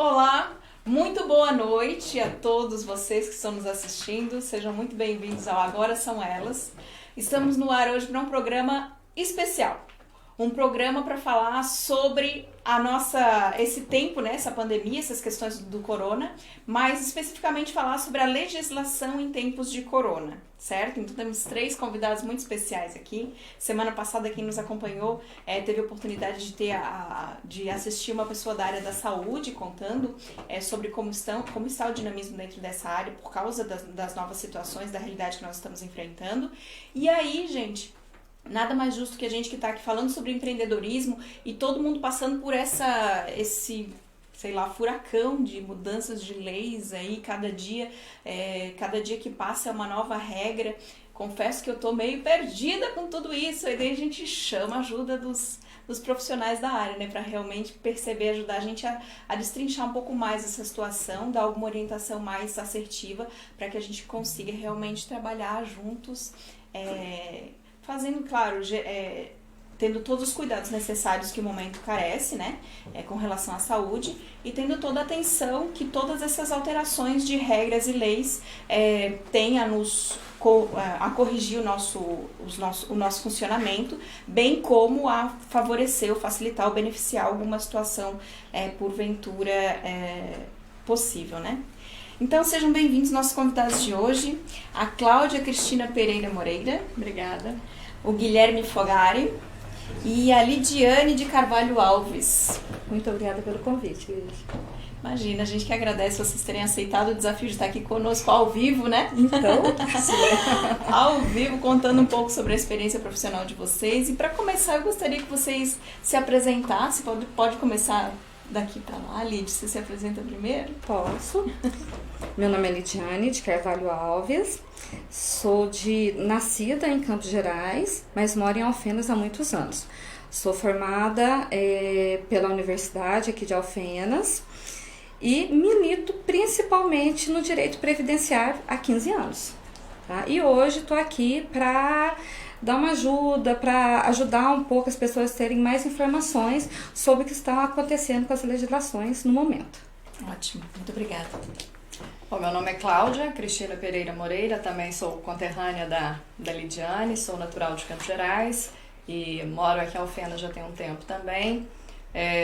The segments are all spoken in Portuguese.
Olá, muito boa noite a todos vocês que estão nos assistindo. Sejam muito bem-vindos ao Agora São Elas. Estamos no ar hoje para um programa especial. Um programa para falar sobre esse tempo, né, essa pandemia, essas questões do corona, mas especificamente falar sobre a legislação em tempos de corona, certo? Então temos 3 convidados muito especiais aqui. Semana passada quem nos acompanhou teve a oportunidade de assistir uma pessoa da área da saúde contando sobre como está o dinamismo dentro dessa área por causa das novas situações, da realidade que nós estamos enfrentando. E aí, gente, nada mais justo que a gente que está aqui falando sobre empreendedorismo e todo mundo passando por esse furacão de mudanças de leis aí, cada dia que passa é uma nova regra. Confesso que eu tô meio perdida com tudo isso, e daí a gente chama a ajuda dos profissionais da área, né, para realmente perceber, ajudar a gente a destrinchar um pouco mais essa situação, dar alguma orientação mais assertiva para que a gente consiga realmente trabalhar juntos, fazendo, claro, tendo todos os cuidados necessários que o momento carece, né, com relação à saúde, e tendo toda a atenção que todas essas alterações de regras e leis tenham a corrigir o nosso funcionamento, bem como a favorecer ou facilitar ou beneficiar alguma situação, porventura, possível, né? Então, sejam bem-vindos nossos convidados de hoje, a Cláudia Cristina Pereira Moreira, obrigada, o Guilherme Fogari e a Lidiane de Carvalho Alves. Muito obrigada pelo convite, Lidia. Imagina, a gente que agradece vocês terem aceitado o desafio de estar aqui conosco ao vivo, né? Então, ao vivo, contando um pouco sobre a experiência profissional de vocês. E para começar, eu gostaria que vocês se apresentassem. Pode começar daqui para lá. Lid, você se apresenta primeiro? Posso. Meu nome é Lidiane de Carvalho Alves. Sou nascida em Campos Gerais, mas moro em Alfenas há muitos anos. Sou formada pela Universidade aqui de Alfenas e milito principalmente no direito previdenciário há 15 anos. Tá? E hoje estou aqui para dar uma ajuda, para ajudar um pouco as pessoas a terem mais informações sobre o que está acontecendo com as legislações no momento. Ótimo, muito obrigada. Bom, meu nome é Cláudia Cristina Pereira Moreira, também sou conterrânea da Lidiane, sou natural de Campos Gerais e moro aqui em Alfenas já tem um tempo também.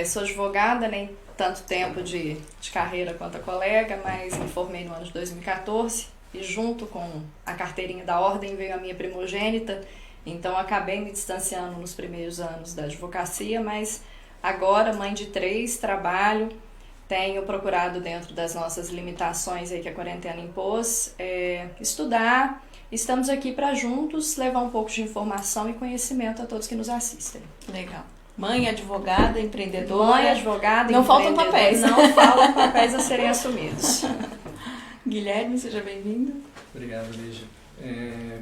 Sou advogada, nem tanto tempo de carreira quanto a colega, mas me formei no ano de 2014 e junto com a carteirinha da ordem veio a minha primogênita, então acabei me distanciando nos primeiros anos da advocacia, mas agora, mãe de 3, trabalho. Tenho procurado, dentro das nossas limitações aí que a quarentena impôs, estudar. Estamos aqui para juntos levar um pouco de informação e conhecimento a todos que nos assistem. Legal. Mãe, advogada, empreendedora. Mãe, advogada, não faltam papéis. Não faltam papéis a serem assumidos. Guilherme, seja bem-vindo. Obrigado, Lígia.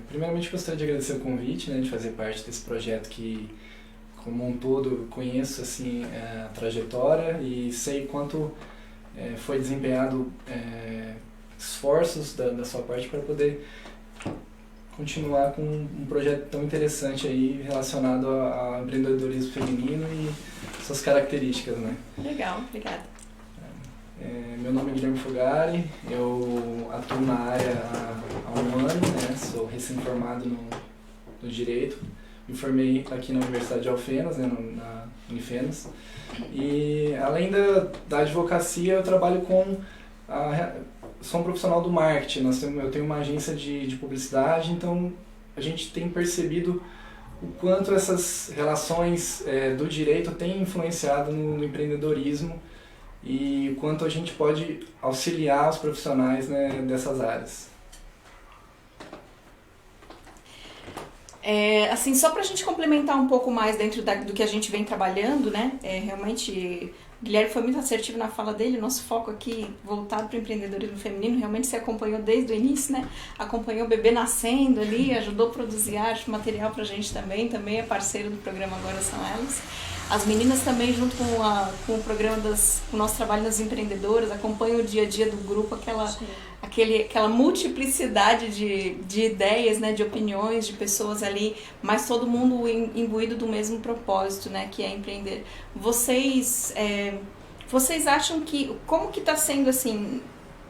Primeiramente, gostaria de agradecer o convite, né, de fazer parte desse projeto que, como um todo, conheço assim, a trajetória e sei quanto foi desempenhado esforços da sua parte para poder continuar com um projeto tão interessante aí relacionado ao empreendedorismo feminino e suas características, né? Legal, obrigada. Meu nome é Guilherme Fogari, eu atuo na área há um ano, né? Sou recém-formado no Direito. Me formei aqui na Universidade de Alfenas, né, na Unifenas. E além da advocacia, eu trabalho sou um profissional do marketing. Eu tenho uma agência de publicidade, então a gente tem percebido o quanto essas relações do direito têm influenciado no empreendedorismo e o quanto a gente pode auxiliar os profissionais, né, dessas áreas. Assim, só para a gente complementar um pouco mais dentro do que a gente vem trabalhando, né? Realmente, o Guilherme foi muito assertivo na fala dele. Nosso foco aqui, voltado para o empreendedorismo feminino, realmente se acompanhou desde o início, né? Acompanhou o bebê nascendo ali, ajudou a produzir arte, material para a gente também é parceiro do programa Agora São Elas. As meninas também, junto com o programa com o nosso trabalho nas empreendedoras, acompanham o dia a dia do grupo, aquela multiplicidade de ideias, né, de opiniões, de pessoas ali, mas todo mundo imbuído do mesmo propósito, né, que é empreender. Vocês vocês acham que, como que está sendo assim,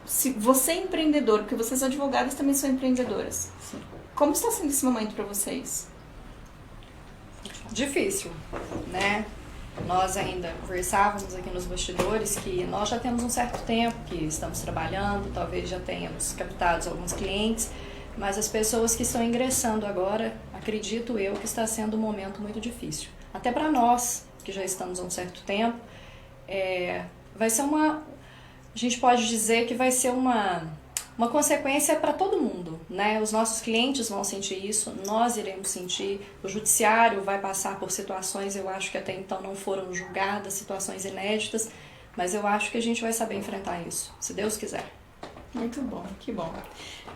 se você é empreendedor, porque vocês advogadas também são empreendedoras, Sim. como está sendo esse momento para vocês? Difícil, né? Nós ainda conversávamos aqui nos bastidores que nós já temos um certo tempo que estamos trabalhando, talvez já tenhamos captado alguns clientes, mas as pessoas que estão ingressando agora, acredito eu que está sendo um momento muito difícil. Até para nós, que já estamos há um certo tempo, vai ser a gente pode dizer que vai ser uma consequência para todo mundo, né? Os nossos clientes vão sentir isso, nós iremos sentir, o judiciário vai passar por situações, eu acho que até então não foram julgadas, situações inéditas, mas eu acho que a gente vai saber enfrentar isso, se Deus quiser. Muito bom, que bom.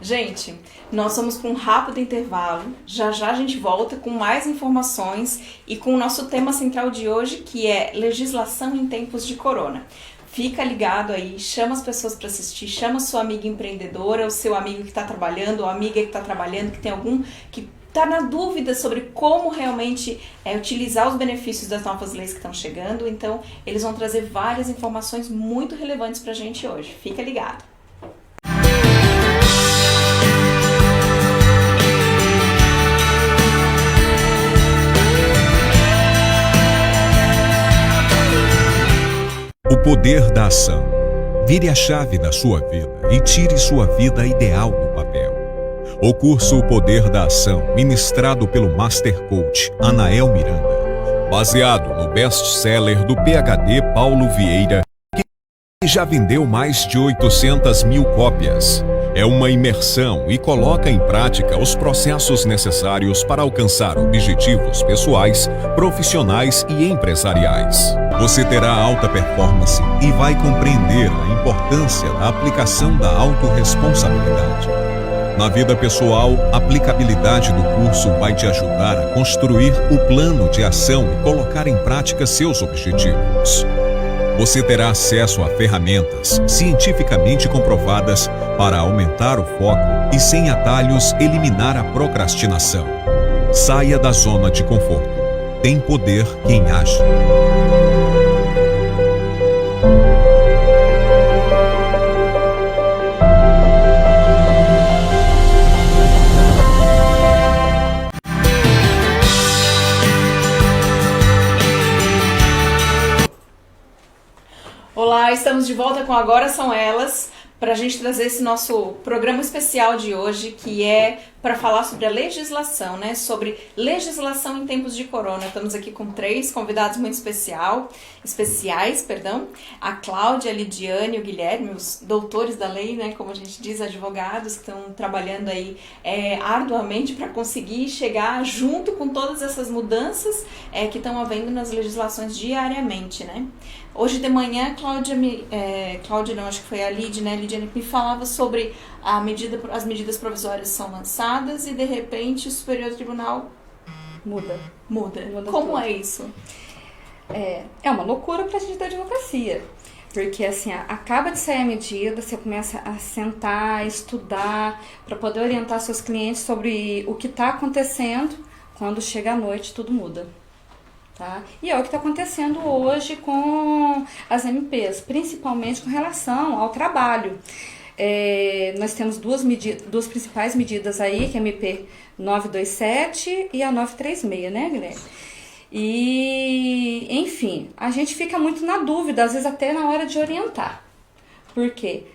Gente, nós vamos para um rápido intervalo, já já a gente volta com mais informações e com o nosso tema central de hoje, que é legislação em tempos de corona. Fica ligado aí, chama as pessoas para assistir, chama sua amiga empreendedora, o seu amigo que está trabalhando, ou a amiga que está trabalhando, que tem algum que está na dúvida sobre como realmente utilizar os benefícios das novas leis que estão chegando. Então, eles vão trazer várias informações muito relevantes para a gente hoje. Fica ligado. O poder da ação. Vire a chave da sua vida e tire sua vida ideal do papel. O curso O Poder da Ação, ministrado pelo Master Coach Anael Miranda, baseado no best-seller do PhD Paulo Vieira, que já vendeu mais de 800 mil cópias. É uma imersão e coloca em prática os processos necessários para alcançar objetivos pessoais, profissionais e empresariais. Você terá alta performance e vai compreender a importância da aplicação da autorresponsabilidade. Na vida pessoal, a aplicabilidade do curso vai te ajudar a construir o plano de ação e colocar em prática seus objetivos. Você terá acesso a ferramentas cientificamente comprovadas para aumentar o foco e, sem atalhos, eliminar a procrastinação. Saia da zona de conforto. Tem poder quem age. Olá, estamos de volta com Agora São Elas, para a gente trazer esse nosso programa especial de hoje, que é para falar sobre a legislação, né? Sobre legislação em tempos de corona. Estamos aqui com 3 convidados muito especiais, a Cláudia, a Lidiane e o Guilherme, os doutores da lei, né? Como a gente diz, advogados que estão trabalhando aí arduamente para conseguir chegar junto com todas essas mudanças que estão havendo nas legislações diariamente, né? Hoje de manhã, Cláudia não, acho que foi a Lidiane, né? Lidiane me falava sobre as medidas provisórias são lançadas e de repente o Superior Tribunal Muda Como tudo. é isso? É uma loucura pra gente da advocacia. Porque assim, acaba de sair a medida, você começa a sentar, estudar, para poder orientar seus clientes sobre o que está acontecendo. Quando chega a noite, tudo muda. Tá? E é o que está acontecendo hoje com as MPs, principalmente com relação ao trabalho. Nós temos duas principais medidas aí, que é a MP 927 e a 936, né, Guilherme? E, enfim, a gente fica muito na dúvida, às vezes até na hora de orientar. Por quê?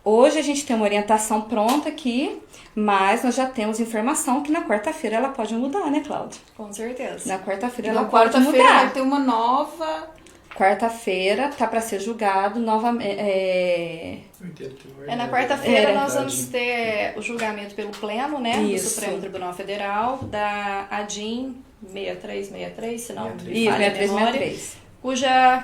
Hoje a gente tem uma orientação pronta aqui, mas nós já temos informação que na quarta-feira ela pode mudar, né, Cláudia? Com certeza. Na quarta-feira Na ela pode quarta-feira mudar. vai ter uma nova... Quarta-feira tá para ser julgado novamente. Na quarta-feira nós Verdade. vamos ter o julgamento pelo Pleno, né? Isso. Do Supremo Tribunal Federal, da ADIM 6363, se não me Isso, falha a memória, 6363. cuja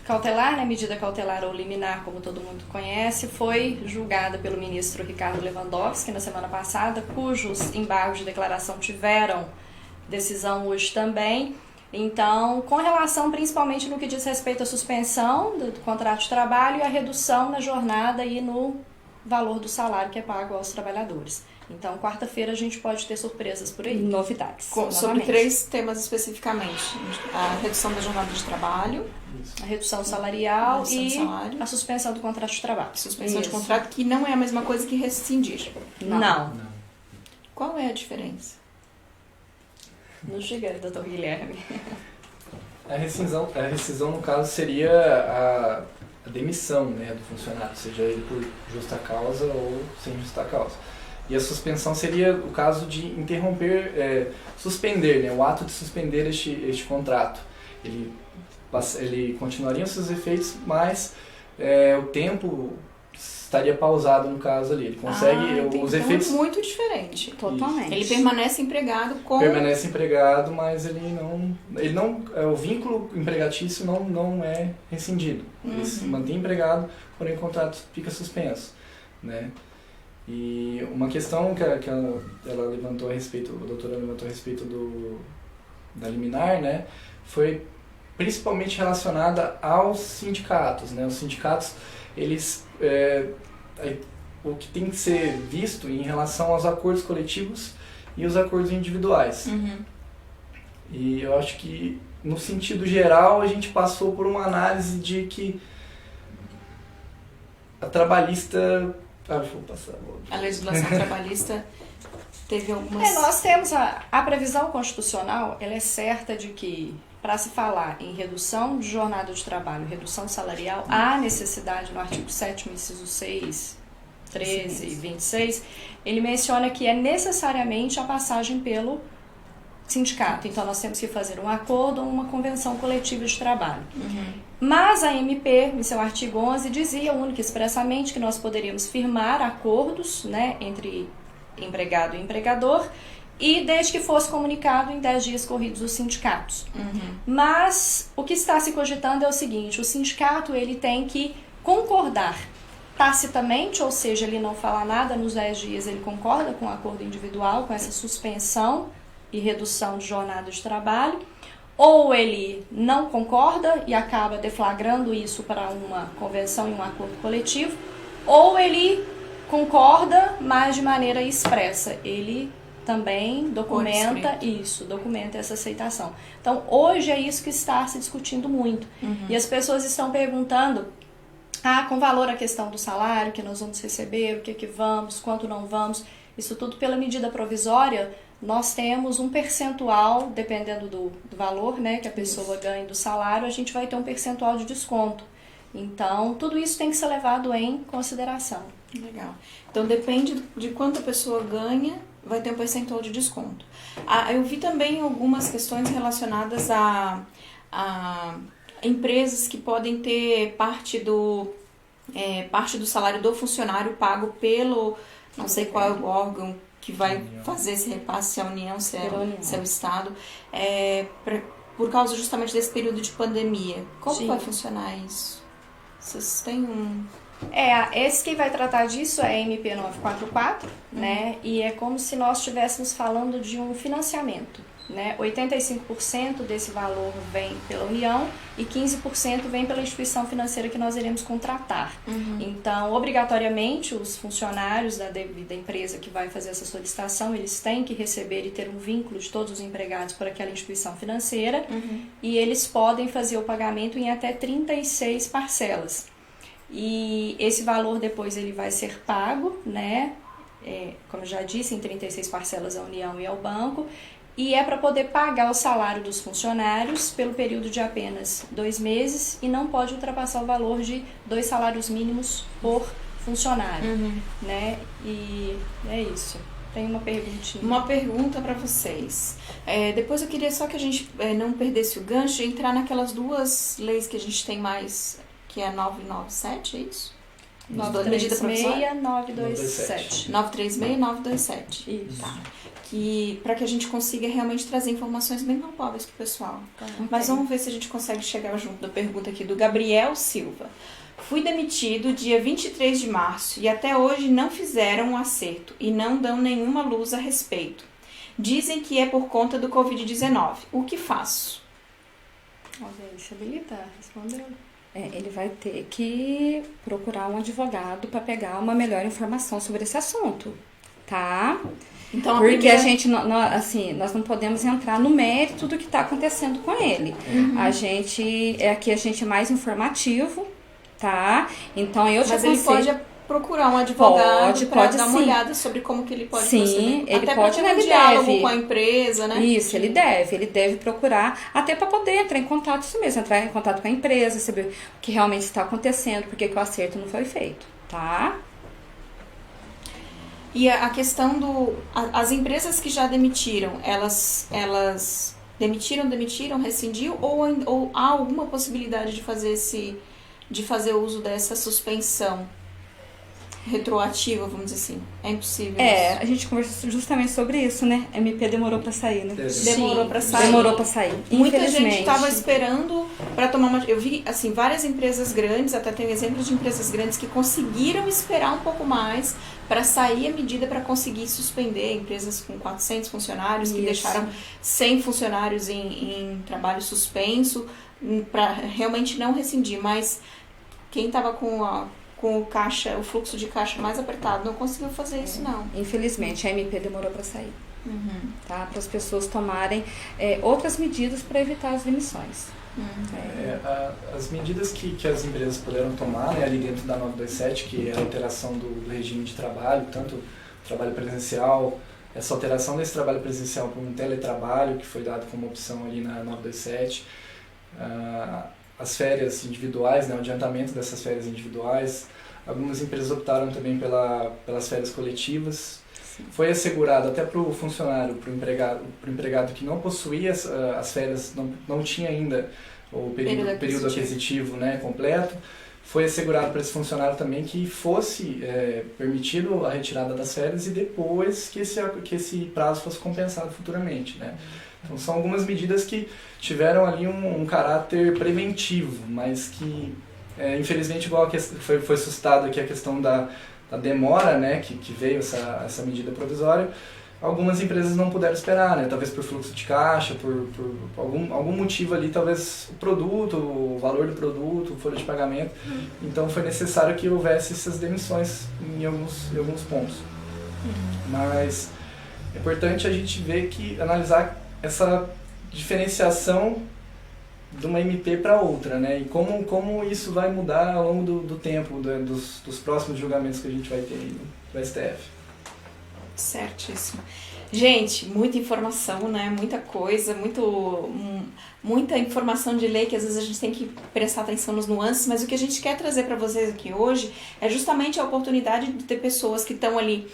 cautelar, né, medida cautelar ou liminar, como todo mundo conhece, foi julgada pelo ministro Ricardo Lewandowski na semana passada, cujos embargos de declaração tiveram decisão hoje também. Então, com relação principalmente no que diz respeito à suspensão do contrato de trabalho e a redução na jornada e no valor do salário que é pago aos trabalhadores. Então, quarta-feira a gente pode ter surpresas por aí. Novidades. Sobre novamente. 3 temas especificamente: a redução da jornada de trabalho, A redução salarial redução e do salário, a suspensão do contrato de trabalho. suspensão de Isso. contrato, que não é a mesma coisa que rescindir. Não. Não. Qual é a diferença? Não chega, doutor Guilherme. A rescisão, no caso, seria a demissão, né, do funcionário, seja ele por justa causa ou sem justa causa. E a suspensão seria o caso de interromper, suspender, né, o ato de suspender este contrato. Ele continuaria os seus efeitos, mas o tempo estaria pausado no caso ali. Ele consegue os então efeitos. é muito diferente. Totalmente. Ele permanece empregado com... Permanece empregado, mas ele não o vínculo empregatício não é rescindido. Ele se mantém empregado, porém o contrato fica suspenso, né? E uma questão que ela levantou a respeito, a doutora levantou a respeito da liminar, né, foi principalmente relacionada aos sindicatos, né? Os sindicatos, eles o que tem que ser visto em relação aos acordos coletivos e os acordos individuais. E eu acho que, no sentido geral, a gente passou por uma análise de que a trabalhista... vou passar. A legislação trabalhista teve algumas... Nós temos a previsão constitucional, ela é certa de que, para se falar em redução de jornada de trabalho, redução salarial, há necessidade no artigo 7º, inciso 6, 13 e 26, ele menciona que é necessariamente a passagem pelo sindicato. Então, nós temos que fazer um acordo ou uma convenção coletiva de trabalho. Mas a MP, em seu artigo 11, dizia única e expressamente que nós poderíamos firmar acordos, né, entre empregado e empregador, e desde que fosse comunicado em 10 dias corridos os sindicatos. Mas o que está se cogitando é o seguinte: o sindicato ele tem que concordar tacitamente, ou seja, ele não fala nada nos 10 dias, ele concorda com o acordo individual, com essa suspensão e redução de jornada de trabalho, ou ele não concorda e acaba deflagrando isso para uma convenção e um acordo coletivo, ou ele concorda, mas de maneira expressa. Ele também documenta essa aceitação. Então, hoje é isso que está se discutindo muito. E as pessoas estão perguntando, com valor a questão do salário, que nós vamos receber, o que vamos, quanto não vamos. Isso tudo pela medida provisória, nós temos um percentual, dependendo do valor, né, que a pessoa ganha do salário, a gente vai ter um percentual de desconto. Então, tudo isso tem que ser levado em consideração. Legal. Então, depende de quanto a pessoa ganha, vai ter um percentual de desconto. Eu vi também algumas questões relacionadas a empresas que podem ter parte do salário do funcionário pago pelo, não sei qual é o órgão que vai fazer esse repasse, se é a União, se é o Estado, por causa justamente desse período de pandemia. Como vai funcionar isso? Vocês têm Esse quem vai tratar disso é a MP 944, né? E é como se nós estivéssemos falando de um financiamento, né? 85% desse valor vem pela União e 15% vem pela instituição financeira que nós iremos contratar. Então, obrigatoriamente, os funcionários da devida empresa que vai fazer essa solicitação, eles têm que receber e ter um vínculo de todos os empregados por aquela instituição financeira, e eles podem fazer o pagamento em até 36 parcelas. E esse valor depois ele vai ser pago, né? Como eu já disse, em 36 parcelas à União e ao banco, e é para poder pagar o salário dos funcionários pelo período de apenas 2 meses e não pode ultrapassar o valor de 2 salários mínimos por funcionário, né? E é isso. Tem uma perguntinha. Uma pergunta para vocês. Depois eu queria só que a gente não perdesse o gancho e entrar naquelas 2 leis que a gente tem mais, que é 997, é isso? 936 e 927. 936 e 927. Isso. Tá. Para que a gente consiga realmente trazer informações bem palpáveis pro pessoal. Mas vamos ver se a gente consegue chegar junto da pergunta aqui do Gabriel Silva. Fui demitido dia 23 de março e até hoje não fizeram um acerto e não dão nenhuma luz a respeito. Dizem que é por conta do Covid-19. O que faço? Se habilita, respondeu. Ele vai ter que procurar um advogado para pegar uma melhor informação sobre esse assunto. tá? Então, Porque a gente, nós não podemos entrar no mérito do que está acontecendo com ele. Aqui a gente é mais informativo, tá? Então eu te Mas aconselho... ele pode procurar um advogado para dar uma sim. olhada sobre como que ele pode Sim, proceder. ele até pode, para ter um ele diálogo deve. com a empresa, né? Isso, ele deve procurar, até para poder entrar em contato, isso mesmo, entrar em contato com a empresa, saber o que realmente está acontecendo, porque que o acerto não foi feito, tá? E a questão as empresas que já demitiram, elas demitiram, rescindiu, ou há alguma possibilidade de fazer uso dessa suspensão retroativa, vamos dizer assim? É impossível isso? A gente conversou justamente sobre isso, né? MP demorou para sair, né? Demorou para sair. Demorou para sair. Muita gente Infelizmente. estava esperando para tomar uma... Eu vi, assim, várias empresas grandes, até tem exemplos de empresas grandes que conseguiram esperar um pouco mais para sair a medida para conseguir suspender empresas com 400 funcionários, que deixaram 100 funcionários em trabalho suspenso, para realmente não rescindir. Mas quem estava com o fluxo de caixa mais apertado não conseguiu fazer isso, não. Infelizmente, a MP demorou para sair. Tá? Para as pessoas tomarem outras medidas para evitar as demissões. As medidas que as empresas puderam tomar, né, ali dentro da 927, que é a alteração do regime de trabalho, tanto o trabalho presencial, essa alteração desse trabalho presencial para um teletrabalho, que foi dado como opção ali na 927, as férias individuais, né, o adiantamento dessas férias individuais. Algumas empresas optaram também pelas férias coletivas. Sim. Foi assegurado até para o funcionário, para o empregado que não possuía as férias, não tinha ainda o período aquisitivo, né, completo. Foi assegurado para esse funcionário também que fosse permitido a retirada das férias e depois que esse prazo fosse compensado futuramente, né? Então são algumas medidas que tiveram ali um caráter preventivo, mas que infelizmente, igual foi suscitado aqui a questão da demora, né, que veio essa medida provisória, algumas empresas não puderam esperar, né, talvez por fluxo de caixa, por algum motivo ali, talvez o produto, o valor do produto, folha de pagamento. Então foi necessário que houvesse essas demissões em alguns pontos. Mas é importante a gente analisar essa diferenciação de uma MP para outra, né? E como isso vai mudar ao longo do tempo, dos próximos julgamentos que a gente vai ter aí no STF. Certíssimo. Gente, muita informação, né? Muita coisa, muita informação de lei que às vezes a gente tem que prestar atenção nos nuances, mas o que a gente quer trazer para vocês aqui hoje é justamente a oportunidade de ter pessoas que estão ali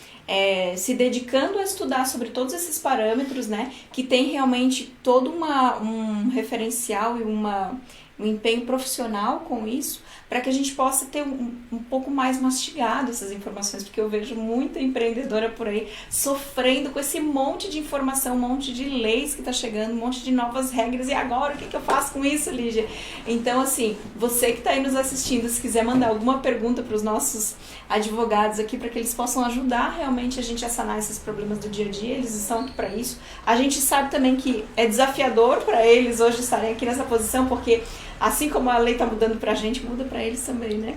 se dedicando a estudar sobre todos esses parâmetros, né? Que tem realmente todo um referencial e um empenho profissional com isso, para que a gente possa ter um pouco mais mastigado essas informações, porque eu vejo muita empreendedora por aí sofrendo com esse monte de informação, um monte de leis que está chegando, um monte de novas regras, e agora o que eu faço com isso, Lígia? Então, assim, você que está aí nos assistindo, se quiser mandar alguma pergunta para os nossos advogados aqui, para que eles possam ajudar realmente a gente a sanar esses problemas do dia a dia, eles estão aqui para isso. A gente sabe também que é desafiador para eles hoje estarem aqui nessa posição, porque assim como a lei está mudando para a gente, muda para eles também, né?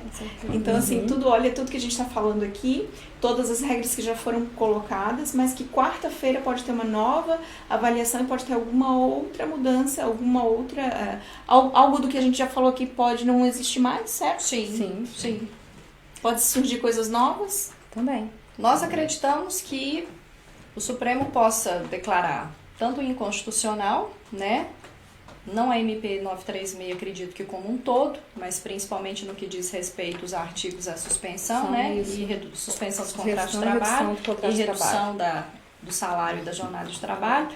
Então, assim, tudo que a gente está falando aqui, todas as regras que já foram colocadas, mas que quarta-feira pode ter uma nova avaliação e pode ter alguma outra mudança, algo do que a gente já falou aqui pode não existir mais, certo? Sim. Pode surgir coisas novas? Também. Nós acreditamos que o Supremo possa declarar tanto inconstitucional, né? Não a MP 936, acredito que como um todo, mas principalmente no que diz respeito aos artigos da suspensão, né? E suspensão dos contratos de trabalho e redução do salário e da jornada de trabalho,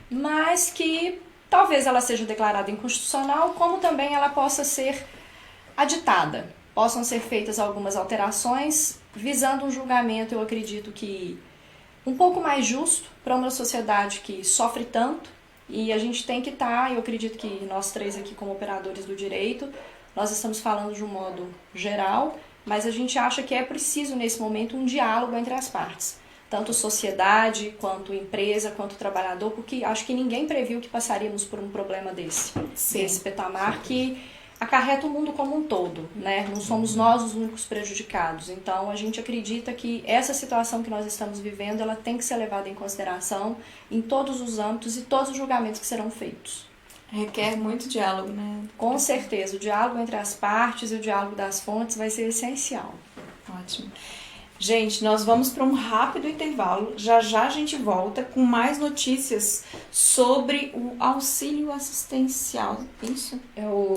mas que talvez ela seja declarada inconstitucional, como também ela possa ser aditada. Possam ser feitas algumas alterações visando um julgamento, eu acredito que um pouco mais justo para uma sociedade que sofre tanto. E a gente tem que eu acredito que nós três aqui como operadores do direito, nós estamos falando de um modo geral, mas a gente acha que é preciso nesse momento um diálogo entre as partes. Tanto sociedade, quanto empresa, quanto trabalhador, porque acho que ninguém previu que passaríamos por um problema desse patamar que acarreta o mundo como um todo, né? Não somos nós os únicos prejudicados. Então, a gente acredita que essa situação que nós estamos vivendo, ela tem que ser levada em consideração em todos os âmbitos e todos os julgamentos que serão feitos. Requer muito diálogo, né? Com certeza, o diálogo entre as partes e o diálogo das fontes vai ser essencial. Ótimo. Gente, nós vamos para um rápido intervalo. Já já a gente volta com mais notícias sobre o auxílio assistencial. Isso?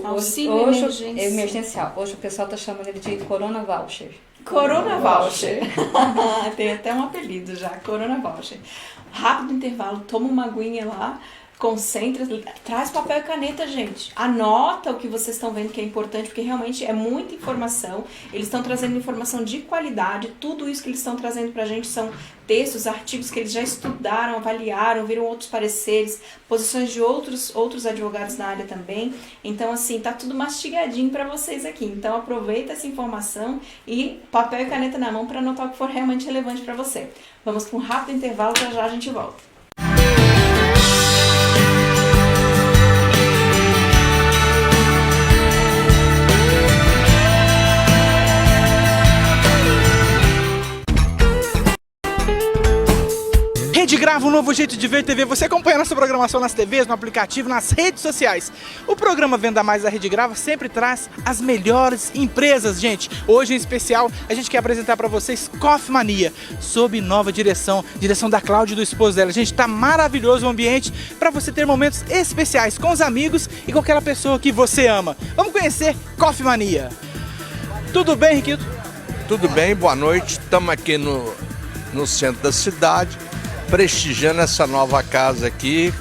Auxílio emergencial. Hoje o pessoal está chamando ele de Corona Voucher. Corona Voucher. Tem até um apelido já, Corona Voucher. Rápido intervalo, toma uma aguinha lá. Concentra, traz papel e caneta, gente. Anota o que vocês estão vendo que é importante, porque realmente é muita informação. Eles estão trazendo informação de qualidade. Tudo isso que eles estão trazendo pra gente são textos, artigos que eles já estudaram, avaliaram, viram outros pareceres, posições de outros advogados na área também. Então, assim, tá tudo mastigadinho pra vocês aqui. Então, aproveita essa informação e papel e caneta na mão para anotar o que for realmente relevante pra você. Vamos para um rápido intervalo, já já a gente volta. Rede Grava, um novo jeito de ver TV. Você acompanha nossa programação nas TVs, no aplicativo, nas redes sociais. O programa Venda Mais da Rede Grava sempre traz as melhores empresas, gente. Hoje, em especial, a gente quer apresentar para vocês Coffee Mania, sob nova direção da Cláudia e do esposo dela. Gente, tá maravilhoso o ambiente para você ter momentos especiais com os amigos e com aquela pessoa que você ama. Vamos conhecer Coffee Mania. Tudo bem, Riquito? Tudo bem, boa noite. Estamos aqui no centro da cidade, prestigiando essa nova casa aqui,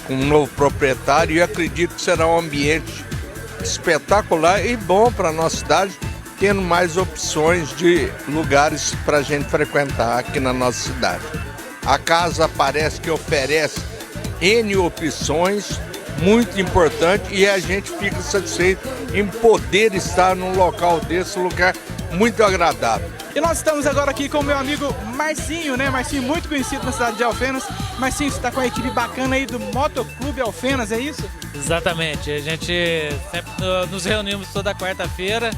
com um novo proprietário, e eu acredito que será um ambiente espetacular e bom para a nossa cidade, tendo mais opções de lugares para a gente frequentar aqui na nossa cidade. A casa parece que oferece N opções, muito importante, e a gente fica satisfeito em poder estar num local desse, lugar muito agradável. E nós estamos agora aqui com o meu amigo Marcinho, né? Marcinho, muito conhecido na cidade de Alfenas. Marcinho, você está com a equipe bacana aí do Motoclube Alfenas, é isso? Exatamente. A gente sempre nos reunimos toda quarta-feira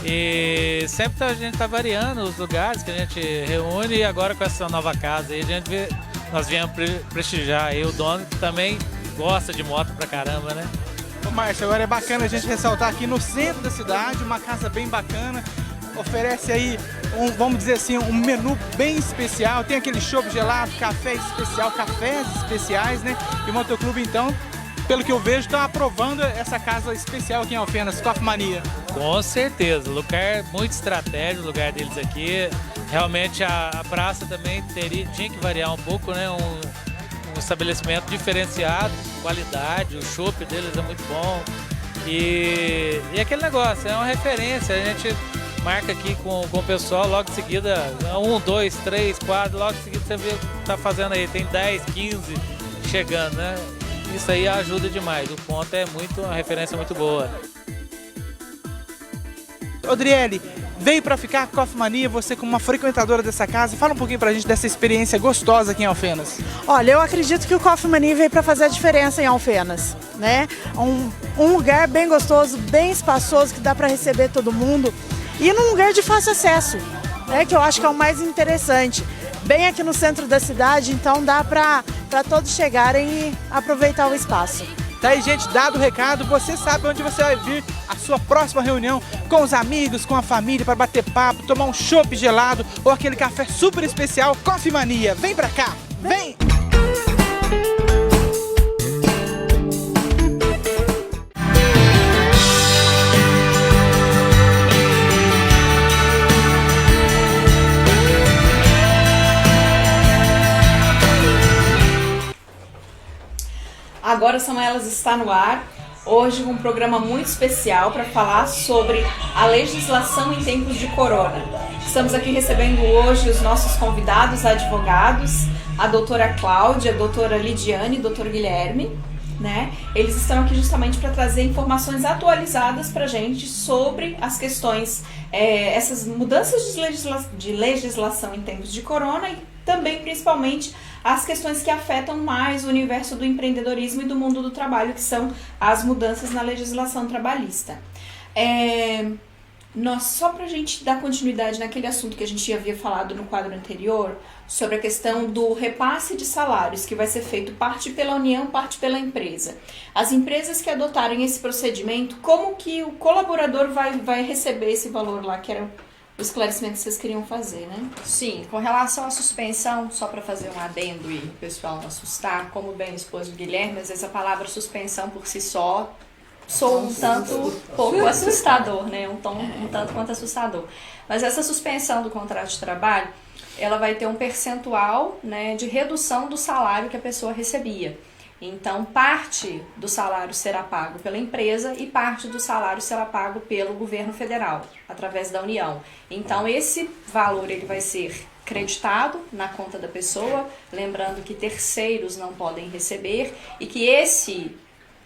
e sempre a gente está variando os lugares que a gente reúne, e agora com essa nova casa aí nós viemos prestigiar aí o dono, que também gosta de moto pra caramba, né? Ô Márcio, agora é bacana a gente ressaltar aqui no centro da cidade, uma casa bem bacana. Oferece aí, vamos dizer assim, um menu bem especial. Tem aquele chopp gelado, café especial, cafés especiais, né? E o Motoclube, então, pelo que eu vejo, está aprovando essa casa especial aqui em Alfenas, Coffee Mania. Com certeza, lugar muito estratégico, o lugar deles aqui. Realmente a praça também tinha que variar um pouco, né? Um estabelecimento diferenciado, qualidade, o chopp deles é muito bom. E aquele negócio, é uma referência, a gente marca aqui com o pessoal, logo em seguida, 1, 2, 3, 4, logo em seguida você vê o que tá fazendo aí, tem 10, 15 chegando, né? Isso aí ajuda demais, o ponto é uma referência muito boa. Odriele, veio para ficar Coffee Mania, você como uma frequentadora dessa casa, fala um pouquinho pra gente dessa experiência gostosa aqui em Alfenas. Olha, eu acredito que o Coffee Mania veio para fazer a diferença em Alfenas, né? Um lugar bem gostoso, bem espaçoso, que dá para receber todo mundo. E num lugar de fácil acesso, né, que eu acho que é o mais interessante. Bem aqui no centro da cidade, então dá para todos chegarem e aproveitar o espaço. Tá aí, gente, dado o recado, você sabe onde você vai vir a sua próxima reunião com os amigos, com a família, para bater papo, tomar um chopp gelado ou aquele café super especial. Coffee Mania, vem pra cá, vem! Agora São Elas está no ar, hoje um programa muito especial para falar sobre a legislação em tempos de corona. Estamos aqui recebendo hoje os nossos convidados advogados, a doutora Cláudia, a doutora Lidiane e o doutor Guilherme. né? Eles estão aqui justamente para trazer informações atualizadas para a gente sobre as questões, essas mudanças de legislação em tempos de corona e também, principalmente, as questões que afetam mais o universo do empreendedorismo e do mundo do trabalho, que são as mudanças na legislação trabalhista. Só para a gente dar continuidade naquele assunto que a gente havia falado no quadro anterior, sobre a questão do repasse de salários, que vai ser feito parte pela União, parte pela empresa. As empresas que adotarem esse procedimento, como que o colaborador vai receber esse valor lá, que era o esclarecimento que vocês queriam fazer, né? Sim, com relação à suspensão, só para fazer um adendo e o pessoal não assustar, como bem expôs o Guilherme, às vezes a palavra suspensão por si só sou um tanto pouco assustador, né? Um tanto quanto assustador. Mas essa suspensão do contrato de trabalho, ela vai ter um percentual, né, de redução do salário que a pessoa recebia. Então, parte do salário será pago pela empresa e parte do salário será pago pelo governo federal, através da União. Então, esse valor ele vai ser creditado na conta da pessoa, lembrando que terceiros não podem receber e que esse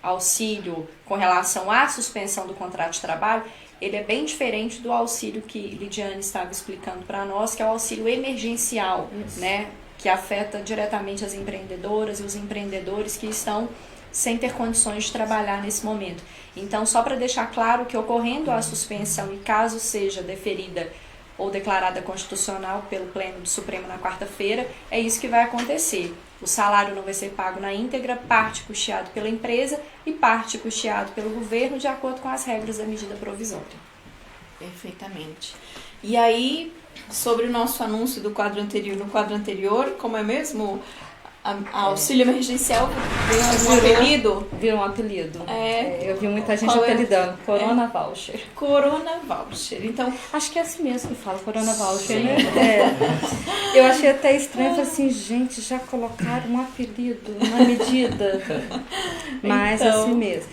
auxílio com relação à suspensão do contrato de trabalho, ele é bem diferente do auxílio que Lidiane estava explicando para nós, que é o auxílio emergencial, né, que afeta diretamente as empreendedoras e os empreendedores que estão sem ter condições de trabalhar nesse momento. Então, só para deixar claro que ocorrendo a suspensão e caso seja deferida ou declarada constitucional pelo Pleno do Supremo na quarta-feira, é isso que vai acontecer. O salário não vai ser pago na íntegra, parte custeado pela empresa e parte custeado pelo governo, de acordo com as regras da medida provisória. Perfeitamente. E aí, sobre o nosso anúncio do quadro anterior, no quadro anterior, como é mesmo? Auxílio emergencial virou um apelido? Virou um apelido. Eu vi muita gente apelidando. Corona Voucher. Corona Voucher. Então, acho que é assim mesmo que fala, Corona Voucher, né? Eu achei até estranho, falei assim, gente, já colocaram um apelido na medida. Mas então, assim mesmo.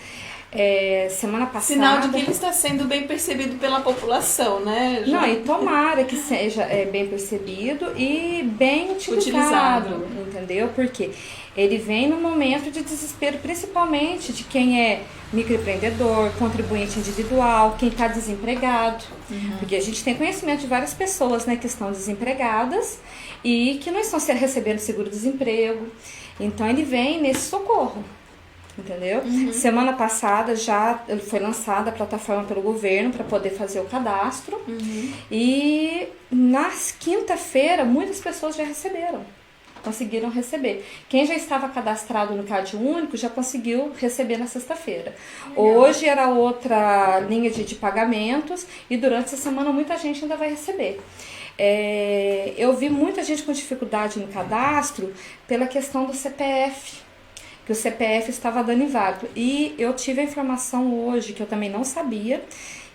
Semana passada... Sinal de que ele está sendo bem percebido pela população, né? Não, e tomara que seja bem percebido e bem utilizado, entendeu? Porque ele vem num momento de desespero, principalmente de quem é microempreendedor, contribuinte individual, quem está desempregado. Porque a gente tem conhecimento de várias pessoas, né, que estão desempregadas e que não estão recebendo seguro-desemprego. Então, ele vem nesse socorro. Entendeu? Semana passada já foi lançada a plataforma pelo governo para poder fazer o cadastro e na quinta-feira muitas pessoas já conseguiram receber. Quem já estava cadastrado no Cade Único já conseguiu receber na sexta-feira. Hoje era outra linha de pagamentos e durante essa semana muita gente ainda vai receber. Eu vi muita gente com dificuldade no cadastro pela questão do CPF, que o CPF estava dando inválido. E eu tive a informação hoje, que eu também não sabia,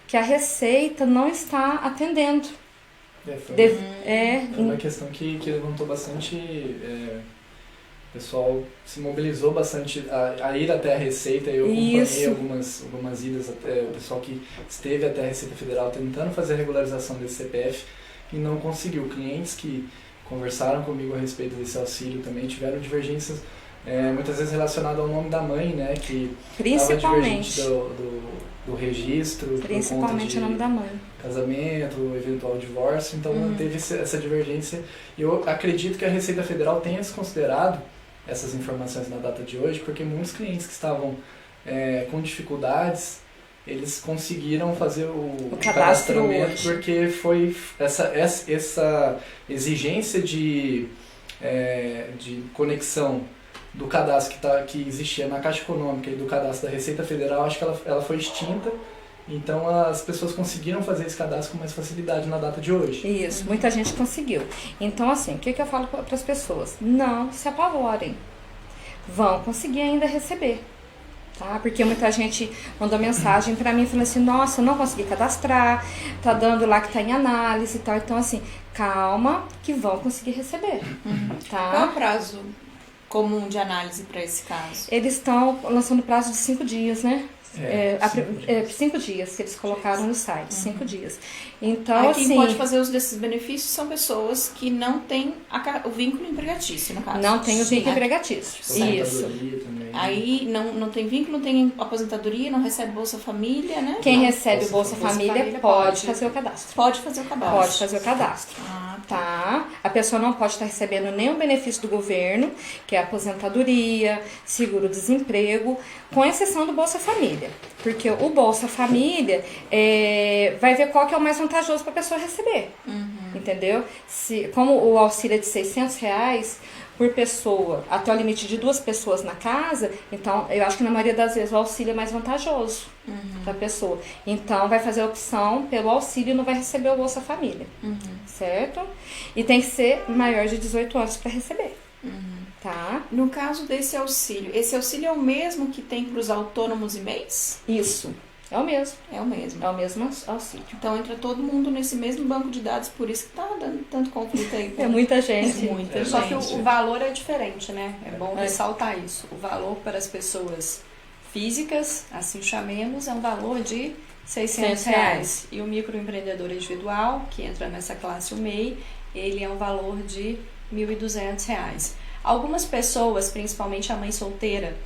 que a Receita não está atendendo. Foi uma questão que levantou bastante... o pessoal se mobilizou bastante a ir até a Receita. Eu acompanhei algumas idas até o pessoal que esteve até a Receita Federal tentando fazer a regularização desse CPF e não conseguiu. Clientes que conversaram comigo a respeito desse auxílio também tiveram divergências muitas vezes relacionado ao nome da mãe, né, que estava divergente do registro, principalmente o nome da mãe, casamento, eventual divórcio, então teve essa divergência. E eu acredito que a Receita Federal tenha considerado essas informações na data de hoje, porque muitos clientes que estavam com dificuldades, eles conseguiram fazer o cadastramento hoje, porque foi essa exigência de conexão do cadastro que existia na Caixa Econômica e do cadastro da Receita Federal, acho que ela foi extinta, então as pessoas conseguiram fazer esse cadastro com mais facilidade na data de hoje. Isso, muita gente conseguiu. Então, assim, o que eu falo para as pessoas? Não se apavorem, vão conseguir ainda receber. Tá? Porque muita gente mandou mensagem para mim falando assim, nossa, eu não consegui cadastrar, tá dando lá que tá em análise e tal. Então, assim, calma que vão conseguir receber. Tá? Qual é o prazo comum de análise para esse caso? Eles estão lançando prazo de 5 dias, né? 5 dias que eles colocaram no site, 5 dias. Então, aí quem pode fazer uso desses benefícios são pessoas que não têm o vínculo empregatício, no caso. Não tem o vínculo empregatício. Isso. Também. Aí não tem vínculo, não tem aposentadoria, não recebe Bolsa Família, né? Quem recebe Bolsa Família pode fazer o cadastro. Pode fazer o cadastro. Pode fazer o cadastro. Tá? A pessoa não pode estar recebendo nenhum benefício do governo, que é aposentadoria, seguro-desemprego, com exceção do Bolsa Família. Porque o Bolsa Família vai ver qual que é o mais vantajoso para a pessoa receber. Entendeu? Como o auxílio é de R$600 por pessoa, até o limite de 2 pessoas na casa, então eu acho que na maioria das vezes o auxílio é mais vantajoso para a pessoa. Então vai fazer a opção pelo auxílio e não vai receber o Bolsa Família. Certo? E tem que ser maior de 18 anos para receber. Tá? No caso desse auxílio, esse auxílio é o mesmo que tem para os autônomos e MEIs? Isso. É o mesmo. É o mesmo. É o mesmo auxílio. Então entra todo mundo nesse mesmo banco de dados, por isso que tá dando tanto conflito aí. É muita gente. Muita Só gente. que o valor é diferente, né? É bom ressaltar isso. O valor para as pessoas físicas, assim chamemos, é um valor de R$600. E o microempreendedor individual, que entra nessa classe, o MEI, ele é um valor de R$1.200. Algumas pessoas, principalmente a mãe solteira,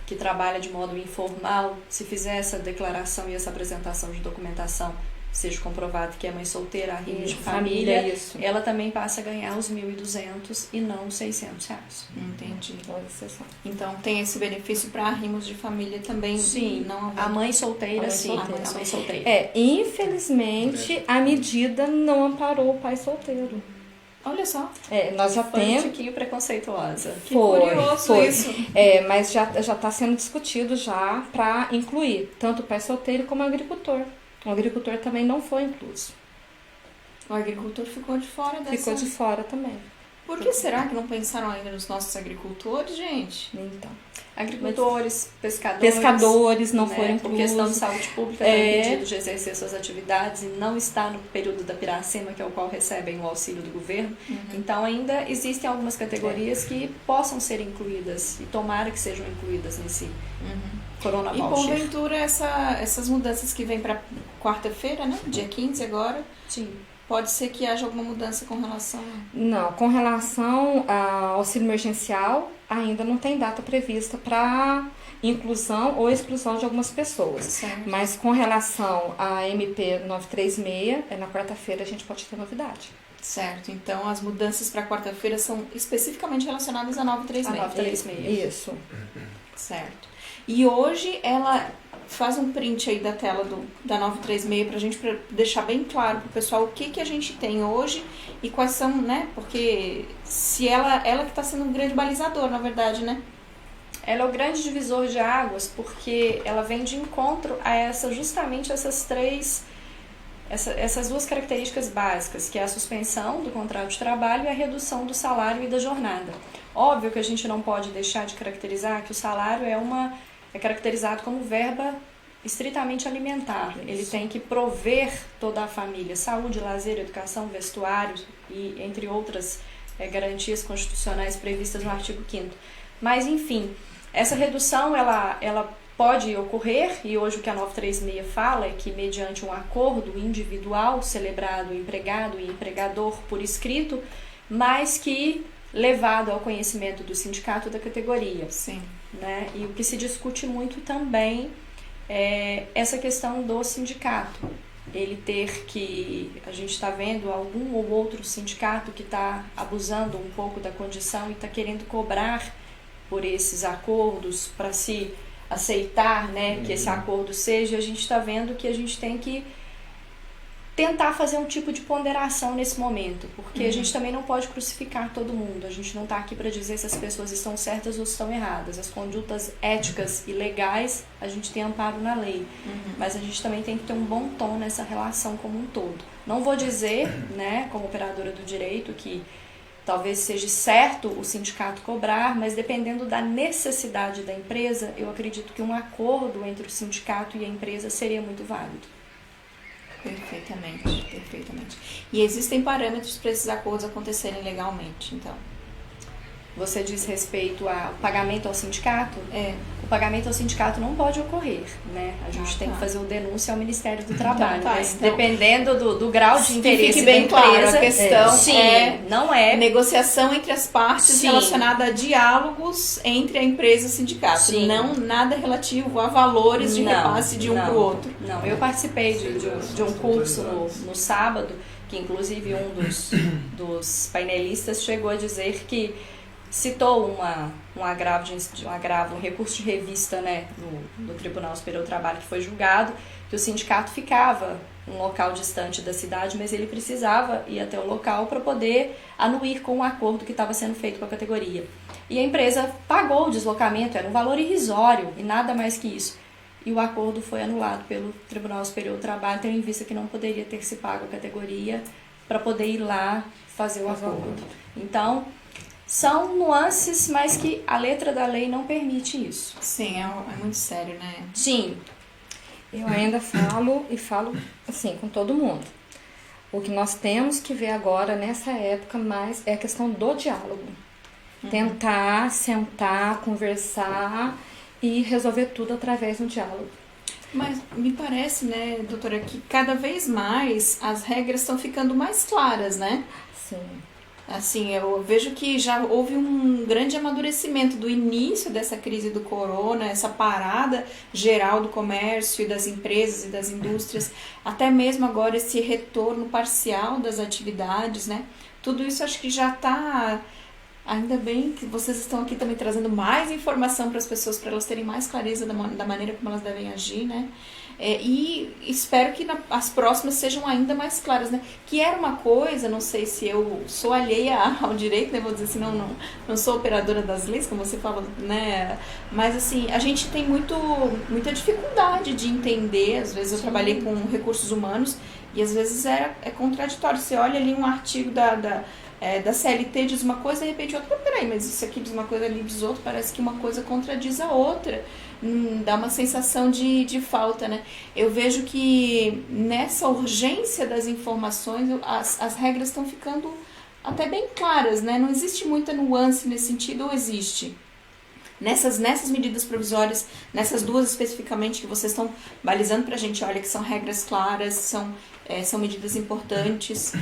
que trabalha de modo informal, se fizer essa declaração e essa apresentação de documentação, seja comprovado que é mãe solteira, arrimo de família, ela também passa a ganhar os 1.200 e não os R$600. Entendi. Então tem esse benefício para arrimos de família também? Sim, não a mãe solteira, sim. A mãe solteira. Infelizmente, a medida não amparou o pai solteiro. Olha só. Nós já temos. Um tiquinho preconceituosa. Que curioso isso. Mas já está sendo discutido já para incluir tanto o pai solteiro como o agricultor. O agricultor também não foi incluso. O agricultor ficou de fora dessa... Ficou de fora também. Por que será que não pensaram ainda nos nossos agricultores, gente? Então. Agricultores, pescadores não foram inclusos. Por questão de saúde pública, não é impedido de exercer suas atividades e não está no período da piracema, que é o qual recebem o auxílio do governo. Então ainda existem algumas categorias que possam ser incluídas e tomara que sejam incluídas nesse Corona Voucher. E porventura essas mudanças que vêm para quarta-feira, né? Dia 15 agora. Sim. Pode ser que haja alguma mudança com relação... Não, com relação ao auxílio emergencial, ainda não tem data prevista para inclusão ou exclusão de algumas pessoas. Certo. Mas com relação à MP 936, na quarta-feira a gente pode ter novidade. Certo, então as mudanças para quarta-feira são especificamente relacionadas à 936. A 936. Isso. Certo. E hoje ela... Faz um print aí da tela da 936 pra gente deixar bem claro pro pessoal o que a gente tem hoje e quais são, né? Porque se ela que tá sendo um grande balizador, na verdade, né? Ela é o grande divisor de águas porque ela vem de encontro a justamente essas duas características básicas, que é a suspensão do contrato de trabalho e a redução do salário e da jornada. Óbvio que a gente não pode deixar de caracterizar que o salário é caracterizado como verba estritamente alimentar. Isso. Ele tem que prover toda a família, saúde, lazer, educação, vestuário e entre outras garantias constitucionais previstas no artigo 5º. Mas, enfim, essa redução ela pode ocorrer, e hoje o que a 936 fala é que mediante um acordo individual celebrado empregado e empregador por escrito, mas que levado ao conhecimento do sindicato da categoria. Sim. Né? E o que se discute muito também é essa questão do sindicato. Ele ter que... A gente está vendo algum ou outro sindicato que está abusando um pouco da condição e está querendo cobrar por esses acordos para se aceitar, né, que esse acordo seja. A gente está vendo que a gente tem que tentar fazer um tipo de ponderação nesse momento, porque a gente também não pode crucificar todo mundo. A gente não está aqui para dizer se as pessoas estão certas ou estão erradas. As condutas éticas e legais, a gente tem amparo na lei, mas a gente também tem que ter um bom tom nessa relação como um todo. Não vou dizer, né, como operadora do direito, que talvez seja certo o sindicato cobrar, mas dependendo da necessidade da empresa, eu acredito que um acordo entre o sindicato e a empresa seria muito válido. Perfeitamente, perfeitamente. E existem parâmetros para esses acordos acontecerem legalmente, então? Você diz respeito ao pagamento ao sindicato? o pagamento ao sindicato não pode ocorrer, né? A gente tem que fazer o denúncia ao Ministério do Trabalho, mas dependendo do grau de interesse fique bem da empresa, claro, a questão não é negociação entre as partes relacionada a diálogos entre a empresa e o sindicato, Sim. não nada relativo a valores de repasse de um para o outro. Não, eu participei de um curso no sábado, que inclusive um dos painelistas chegou a dizer que citou um recurso de revista, né, no Tribunal Superior do Trabalho que foi julgado, que o sindicato ficava em um local distante da cidade, mas ele precisava ir até o local para poder anuir com o acordo que estava sendo feito com a categoria. E a empresa pagou o deslocamento, era um valor irrisório e nada mais que isso. E o acordo foi anulado pelo Tribunal Superior do Trabalho, tendo em vista que não poderia ter se pago a categoria para poder ir lá fazer o acordo. Então, são nuances, mas que a letra da lei não permite isso. Sim, é muito sério, né? Sim. Eu ainda falo assim com todo mundo. O que nós temos que ver agora, nessa época, mais é a questão do diálogo. Tentar sentar, conversar e resolver tudo através do diálogo. Mas me parece, né, doutora, que cada vez mais as regras estão ficando mais claras, né? Sim. Assim, eu vejo que já houve um grande amadurecimento do início dessa crise do corona, essa parada geral do comércio e das empresas e das indústrias, até mesmo agora esse retorno parcial das atividades, né? Tudo isso acho que já está... Ainda bem que vocês estão aqui também trazendo mais informação para as pessoas, para elas terem mais clareza da maneira como elas devem agir, né? E espero que as próximas sejam ainda mais claras, né? Que era uma coisa, não sei se eu sou alheia ao direito, né? Vou dizer assim, não sou operadora das leis, como você fala, né? Mas assim, a gente tem muita dificuldade de entender. Às vezes eu trabalhei com recursos humanos e às vezes é contraditório. Você olha ali um artigo da CLT diz uma coisa e de repente outra, peraí, mas isso aqui diz uma coisa, ali diz outra, parece que uma coisa contradiz a outra, dá uma sensação de falta, né? Eu vejo que nessa urgência das informações, as regras estão ficando até bem claras, né? Não existe muita nuance nesse sentido, ou existe? Nessas medidas provisórias, nessas duas especificamente que vocês estão balizando pra gente, olha que são regras claras, são medidas importantes,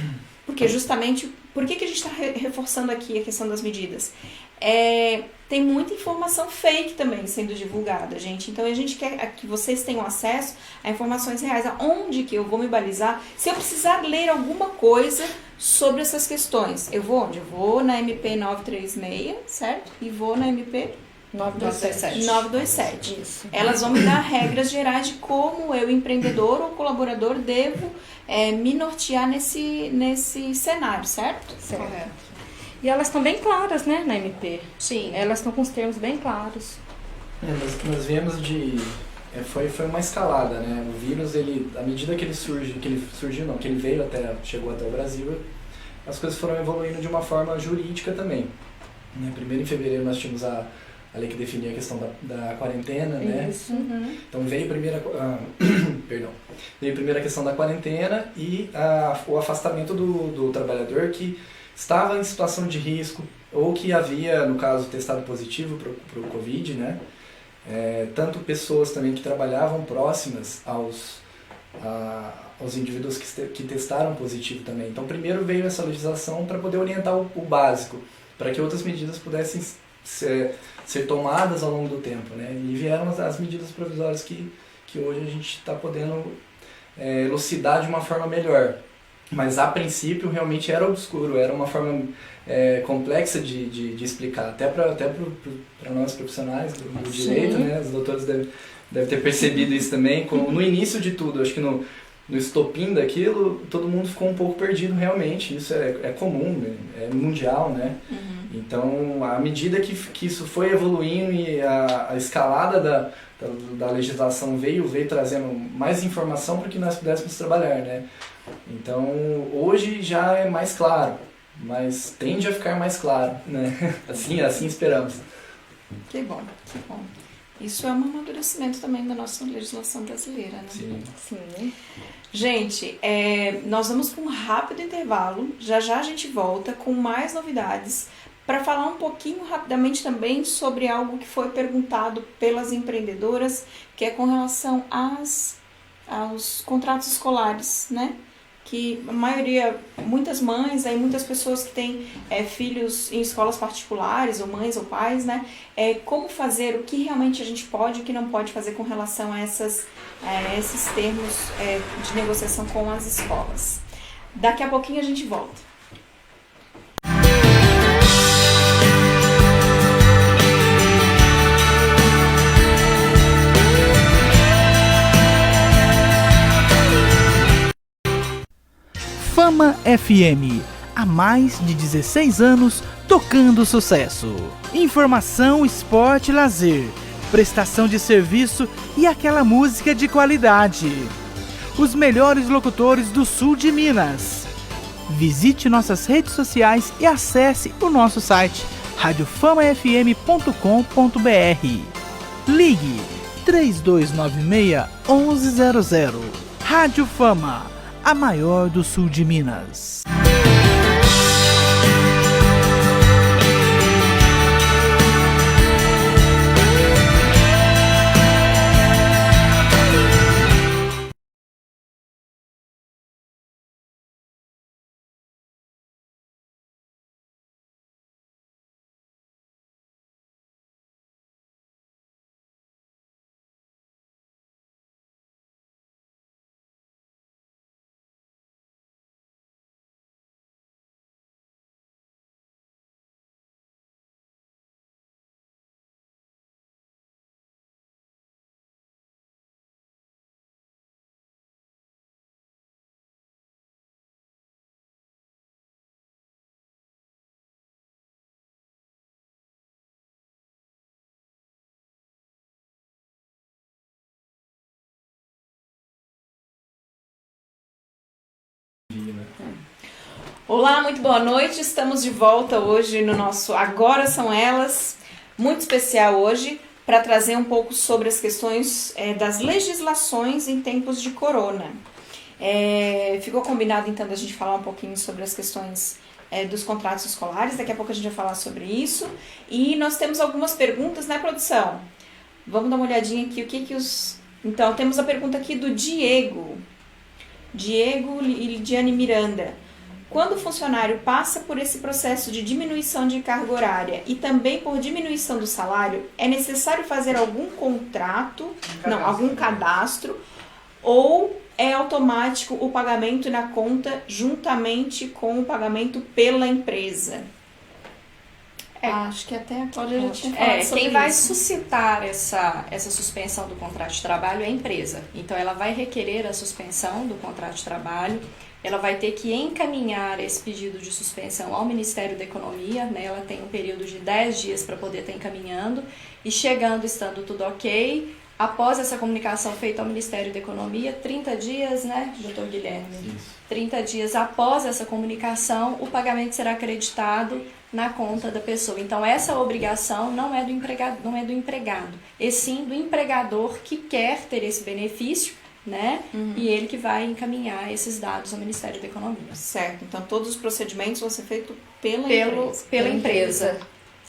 porque justamente... Por que a gente está reforçando aqui a questão das medidas? Tem muita informação fake também sendo divulgada, gente. Então, a gente quer que vocês tenham acesso a informações reais. Aonde que eu vou me balizar? Se eu precisar ler alguma coisa sobre essas questões, eu vou onde? Eu vou na MP 936, certo? E vou na MP 927. Isso. Elas vão me dar regras gerais de como eu, empreendedor ou colaborador, devo me nortear nesse cenário, certo? Certo. Correto. E elas estão bem claras, né, na MP. Sim. Elas estão com os termos bem claros. Nós viemos foi uma escalada, né? O vírus, à medida que ele chegou até o Brasil, as coisas foram evoluindo de uma forma jurídica também. Né? Primeiro, em fevereiro, nós tínhamos a lei que definia a questão da quarentena, né? Isso. Então veio primeiro a questão da quarentena e o afastamento do trabalhador que estava em situação de risco ou que havia, no caso, testado positivo para o Covid, né? Tanto pessoas também que trabalhavam próximas aos indivíduos que testaram positivo também. Então primeiro veio essa legislação para poder orientar o básico, para que outras medidas pudessem ser tomadas ao longo do tempo, né? E vieram as medidas provisórias que hoje a gente está podendo elucidar de uma forma melhor. Mas a princípio realmente era obscuro, era uma forma complexa de explicar, até para nós profissionais do direito, né? Os doutores devem ter percebido isso também. No início de tudo, acho que no estopim daquilo, todo mundo ficou um pouco perdido realmente. Isso é comum, né? É mundial, né? Então, à medida que isso foi evoluindo e a escalada da legislação veio trazendo mais informação para que nós pudéssemos trabalhar, né? Então, hoje já é mais claro, mas tende a ficar mais claro, né? Assim esperamos. Que bom, que bom. Isso é um amadurecimento também da nossa legislação brasileira, né? Sim. Gente, nós vamos para um rápido intervalo. Já a gente volta com mais novidades para falar um pouquinho rapidamente também sobre algo que foi perguntado pelas empreendedoras, que é com relação aos contratos escolares, né? Que a maioria, muitas mães, aí muitas pessoas que têm filhos em escolas particulares, ou mães ou pais, né? Como fazer, o que realmente a gente pode e o que não pode fazer com relação a esses termos de negociação com as escolas. Daqui a pouquinho a gente volta. Fama FM, há mais de 16 anos tocando sucesso. Informação, esporte e lazer, prestação de serviço e aquela música de qualidade. Os melhores locutores do sul de Minas. Visite nossas redes sociais e acesse o nosso site radiofamafm.com.br. Ligue 3296-1100. Rádio Fama, a maior do sul de Minas. Olá, muito boa noite. Estamos de volta hoje no nosso Agora São Elas, muito especial hoje, para trazer um pouco sobre as questões das legislações em tempos de corona. Ficou combinado então da gente falar um pouquinho sobre as questões dos contratos escolares, daqui a pouco a gente vai falar sobre isso. E nós temos algumas perguntas, né, produção? Vamos dar uma olhadinha aqui, Então, temos a pergunta aqui do Diego e Lidiane Miranda. Quando o funcionário passa por esse processo de diminuição de carga horária e também por diminuição do salário, é necessário fazer algum algum cadastro, ou é automático o pagamento na conta juntamente com o pagamento pela empresa? Acho que até a Cláudia já tinha falado sobre quem vai isso. suscitar essa suspensão do contrato de trabalho é a empresa. Então, ela vai requerer a suspensão do contrato de trabalho, ela vai ter que encaminhar esse pedido de suspensão ao Ministério da Economia, né? Ela tem um período de 10 dias para poder estar encaminhando, e estando tudo ok, após essa comunicação feita ao Ministério da Economia, 30 dias, né, doutor Guilherme? Isso. 30 dias após essa comunicação, o pagamento será acreditado na conta da pessoa. Então, essa obrigação não é do empregado, e sim do empregador que quer ter esse benefício, né? E ele que vai encaminhar esses dados ao Ministério da Economia. Certo, então todos os procedimentos vão ser feitos pela empresa.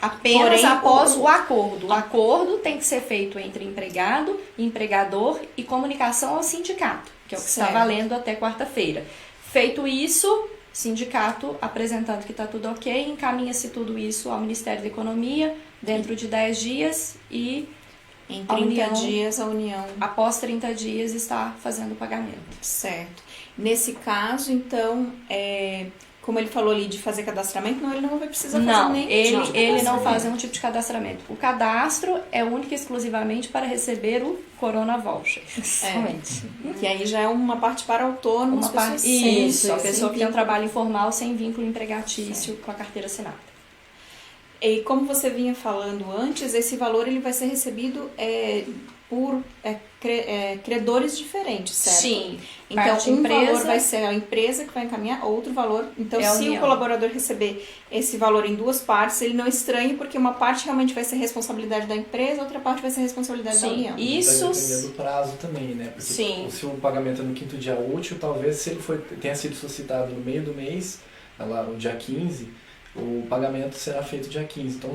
Apenas Porém, após o acordo. O acordo tem que ser feito entre empregado, empregador e comunicação ao sindicato, que é o que está valendo até quarta-feira. Feito isso, sindicato apresentando que está tudo ok, encaminha-se tudo isso ao Ministério da Economia dentro de 10 dias e em 30 dias a União, após 30 dias, está fazendo o pagamento. Certo. Nesse caso, então, como ele falou ali de fazer cadastramento, ele não vai precisar fazer nenhum tipo de ele não faz nenhum tipo de cadastramento. O cadastro é único e exclusivamente para receber o Corona Voucher. Que aí já é uma parte para autônomos. Isso, a pessoa que tem um trabalho informal sem vínculo empregatício com a carteira assinada. E como você vinha falando antes, esse valor ele vai ser recebido por credores diferentes, certo? Sim. Então, valor vai ser a empresa que vai encaminhar, outro valor. Então, se o colaborador receber esse valor em duas partes, ele não estranhe, porque uma parte realmente vai ser responsabilidade da empresa, outra parte vai ser responsabilidade da União. Isso dependendo do prazo também, né? Porque se o pagamento é no 5º dia útil, talvez se ele tenha sido suscitado no meio do mês, lá no dia 15, o pagamento será feito dia 15. Então,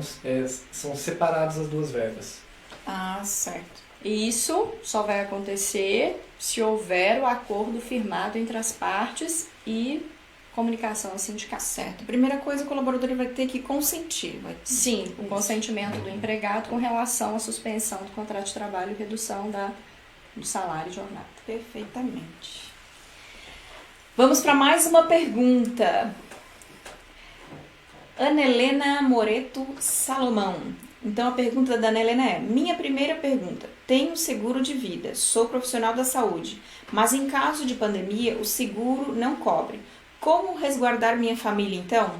são separadas as duas verbas. Ah, certo. Isso só vai acontecer se houver o acordo firmado entre as partes e comunicação ao sindicato. Certo. Primeira coisa, o colaborador vai ter que consentir. Sim, o consentimento do empregado com relação à suspensão do contrato de trabalho e redução do salário e jornada. Perfeitamente. Vamos para mais uma pergunta. Ana Helena Moreto Salomão. Então a pergunta da Ana Helena é: minha primeira pergunta, tenho seguro de vida, sou profissional da saúde, mas em caso de pandemia o seguro não cobre. Como resguardar minha família então?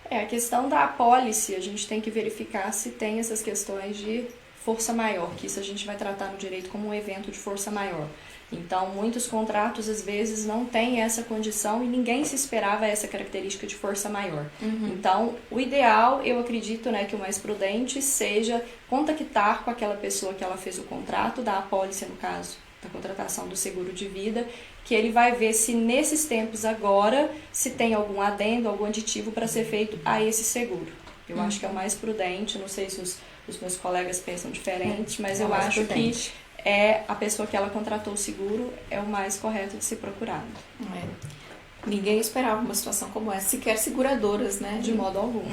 A questão da apólice, a gente tem que verificar se tem essas questões de força maior, que isso a gente vai tratar no direito como um evento de força maior. Então, muitos contratos, às vezes, não têm essa condição e ninguém se esperava essa característica de força maior. Então, o ideal, eu acredito, né, que o mais prudente seja contactar com aquela pessoa que ela fez o contrato, da apólice, no caso, da contratação do seguro de vida, que ele vai ver se nesses tempos agora, se tem algum adendo, algum aditivo para ser feito a esse seguro. Eu acho que é o mais prudente, não sei se os meus colegas pensam diferente, mas eu acho prudente. Que a pessoa que ela contratou o seguro é o mais correto de ser procurado. Ninguém esperava uma situação como essa, sequer seguradoras, né? De modo algum.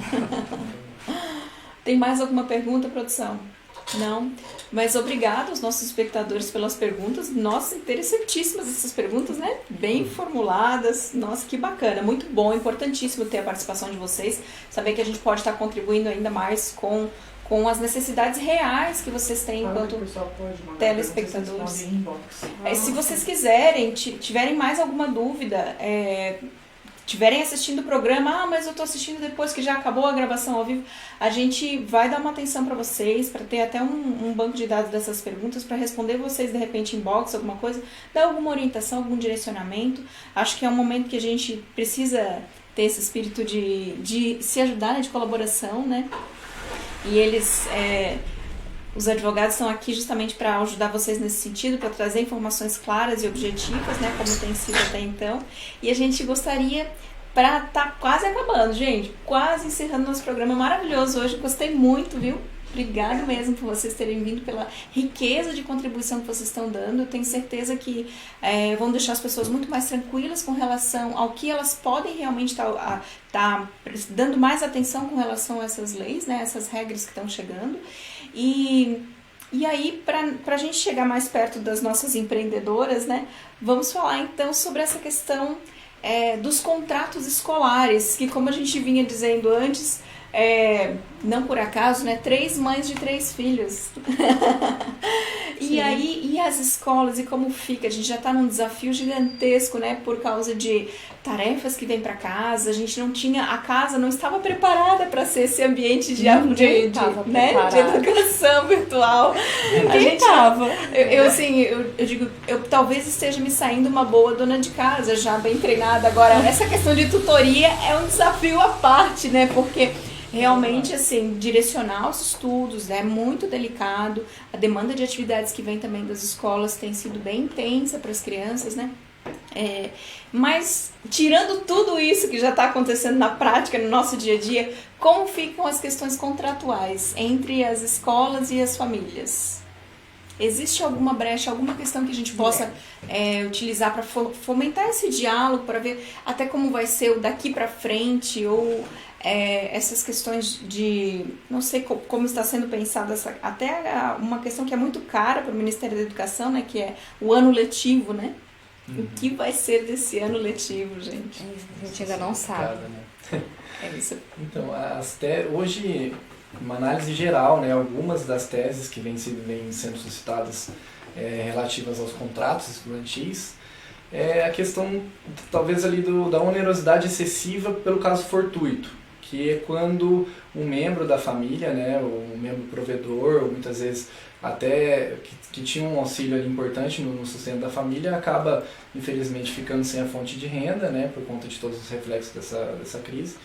Tem mais alguma pergunta, produção? Não? Mas obrigado aos nossos espectadores pelas perguntas. Nossa, interessantíssimas essas perguntas, né? Bem formuladas. Nossa, que bacana. Muito bom, importantíssimo ter a participação de vocês. Saber que a gente pode estar contribuindo ainda mais com as necessidades reais que vocês têm enquanto telespectadores. Se vocês quiserem, tiverem mais alguma dúvida, estiverem assistindo o programa, mas eu estou assistindo depois que já acabou a gravação ao vivo, a gente vai dar uma atenção para vocês, para ter até um banco de dados dessas perguntas, para responder vocês de repente em box, alguma coisa, dar alguma orientação, algum direcionamento. Acho que é um momento que a gente precisa ter esse espírito de se ajudar, né, de colaboração, né? E eles, os advogados estão aqui justamente para ajudar vocês nesse sentido, para trazer informações claras e objetivas, né, como tem sido até então. E a gente gostaria, para estar quase acabando, gente, quase encerrando nosso programa maravilhoso hoje. Gostei muito, viu? Obrigado mesmo por vocês terem vindo, pela riqueza de contribuição que vocês estão dando. Eu tenho certeza que vão deixar as pessoas muito mais tranquilas com relação ao que elas podem realmente estar dando mais atenção com relação a essas leis, né, essas regras que estão chegando. E aí, para a gente chegar mais perto das nossas empreendedoras, né, vamos falar então sobre essa questão dos contratos escolares, que, como a gente vinha dizendo antes, não por acaso, né? 3 mães de 3 filhos. E as escolas, e como fica? A gente já está num desafio gigantesco, né? Por causa de tarefas que vem para casa. A casa não estava preparada para ser esse ambiente de educação virtual. Ninguém estava. Eu digo, eu talvez esteja me saindo uma boa dona de casa, já bem treinada. Agora, essa questão de tutoria é um desafio à parte, né? Porque realmente, assim, direcionar os estudos é muito delicado. A demanda de atividades que vem também das escolas tem sido bem intensa para as crianças, né? Mas, tirando tudo isso que já está acontecendo na prática, no nosso dia a dia, como ficam as questões contratuais entre as escolas e as famílias? Existe alguma brecha, alguma questão que a gente possa utilizar para fomentar esse diálogo, para ver até como vai ser o daqui para frente, ou essas questões de, não sei como está sendo pensada, até uma questão que é muito cara para o Ministério da Educação, né, que é o ano letivo, né? O que vai ser desse ano letivo, gente? A gente ainda não sabe. É isso. Então, hoje, uma análise geral, né, algumas das teses que vêm sendo suscitadas relativas aos contratos estudantis, a questão, talvez, ali da onerosidade excessiva pelo caso fortuito, que é quando um membro da família, né, o membro provedor, ou muitas vezes até que tinha um auxílio ali importante no sustento da família, acaba, infelizmente, ficando sem a fonte de renda, né, por conta de todos os reflexos dessa crise.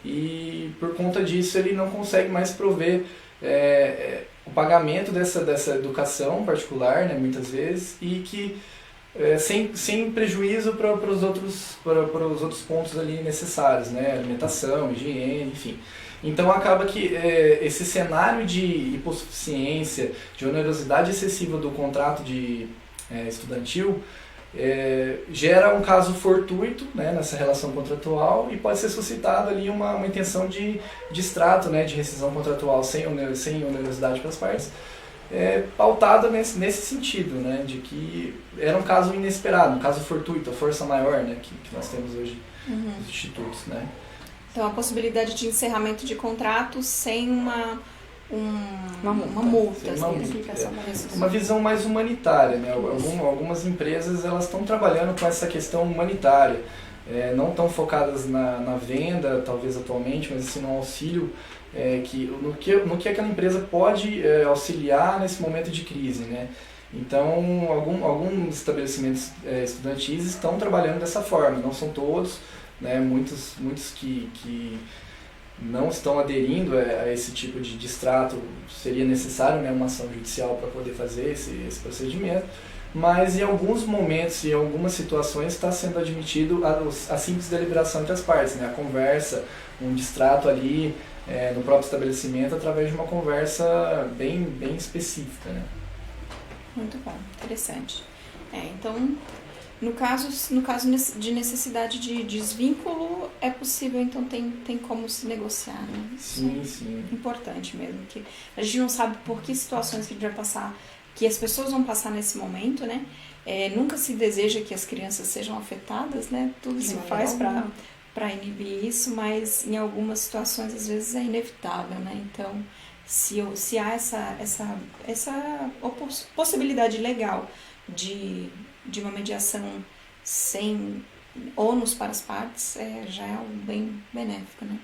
E, por conta disso, ele não consegue mais prover o pagamento dessa educação particular, né, muitas vezes, e que sem prejuízo para os outros pontos ali necessários, né? Alimentação, higiene, enfim. Então acaba que esse cenário de hipossuficiência, de onerosidade excessiva do contrato estudantil, gera um caso fortuito, né, nessa relação contratual, e pode ser suscitado ali uma intenção de extrato, né, de rescisão contratual sem onerosidade para as partes, pautada nesse sentido, né, de que era um caso inesperado, um caso fortuito, a força maior, né, que nós temos hoje nos institutos, né. Então, a possibilidade de encerramento de contrato sem uma multa, sem aplicação da rescisão. Uma visão mais humanitária, né? Algumas empresas elas estão trabalhando com essa questão humanitária, não tão focadas na venda, talvez atualmente, mas assim, no auxílio, no que aquela empresa pode auxiliar nesse momento de crise, né? Então, alguns estabelecimentos estudantis estão trabalhando dessa forma, não são todos, né? Muitos que não estão aderindo a esse tipo de extrato, seria necessário, né, uma ação judicial para poder fazer esse procedimento, mas em alguns momentos e em algumas situações está sendo admitido a simples deliberação entre as partes, né, a conversa, um distrato ali no próprio estabelecimento através de uma conversa bem específica, né. Muito bom, interessante. Então, no caso de necessidade de desvínculo, é possível, então tem como se negociar, né? Sim. Importante mesmo, que a gente não sabe por que situações que a gente vai passar, que as pessoas vão passar nesse momento, né? Nunca se deseja que as crianças sejam afetadas, né? Tudo se faz para inibir isso, mas em algumas situações às vezes é inevitável, né? Então, se há essa possibilidade legal de uma mediação sem ônus para as partes, já é algo bem benéfico, né?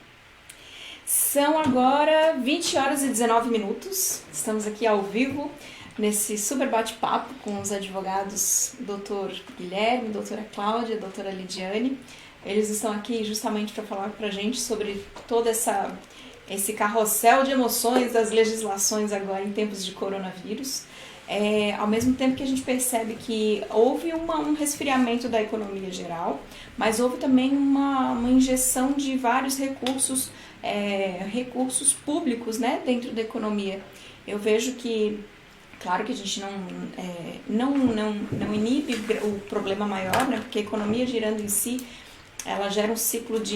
São agora 20 horas e 19 minutos. Estamos aqui ao vivo nesse super bate-papo com os advogados Dr. Guilherme, doutora Cláudia, doutora Lidiane. Eles estão aqui justamente para falar para a gente sobre todo esse carrossel de emoções das legislações agora em tempos de coronavírus. Ao mesmo tempo que a gente percebe que houve um resfriamento da economia geral, mas houve também uma injeção de vários recursos públicos, né, dentro da economia. Eu vejo que, claro que a gente não inibe o problema maior, né, porque a economia girando em si, ela gera um ciclo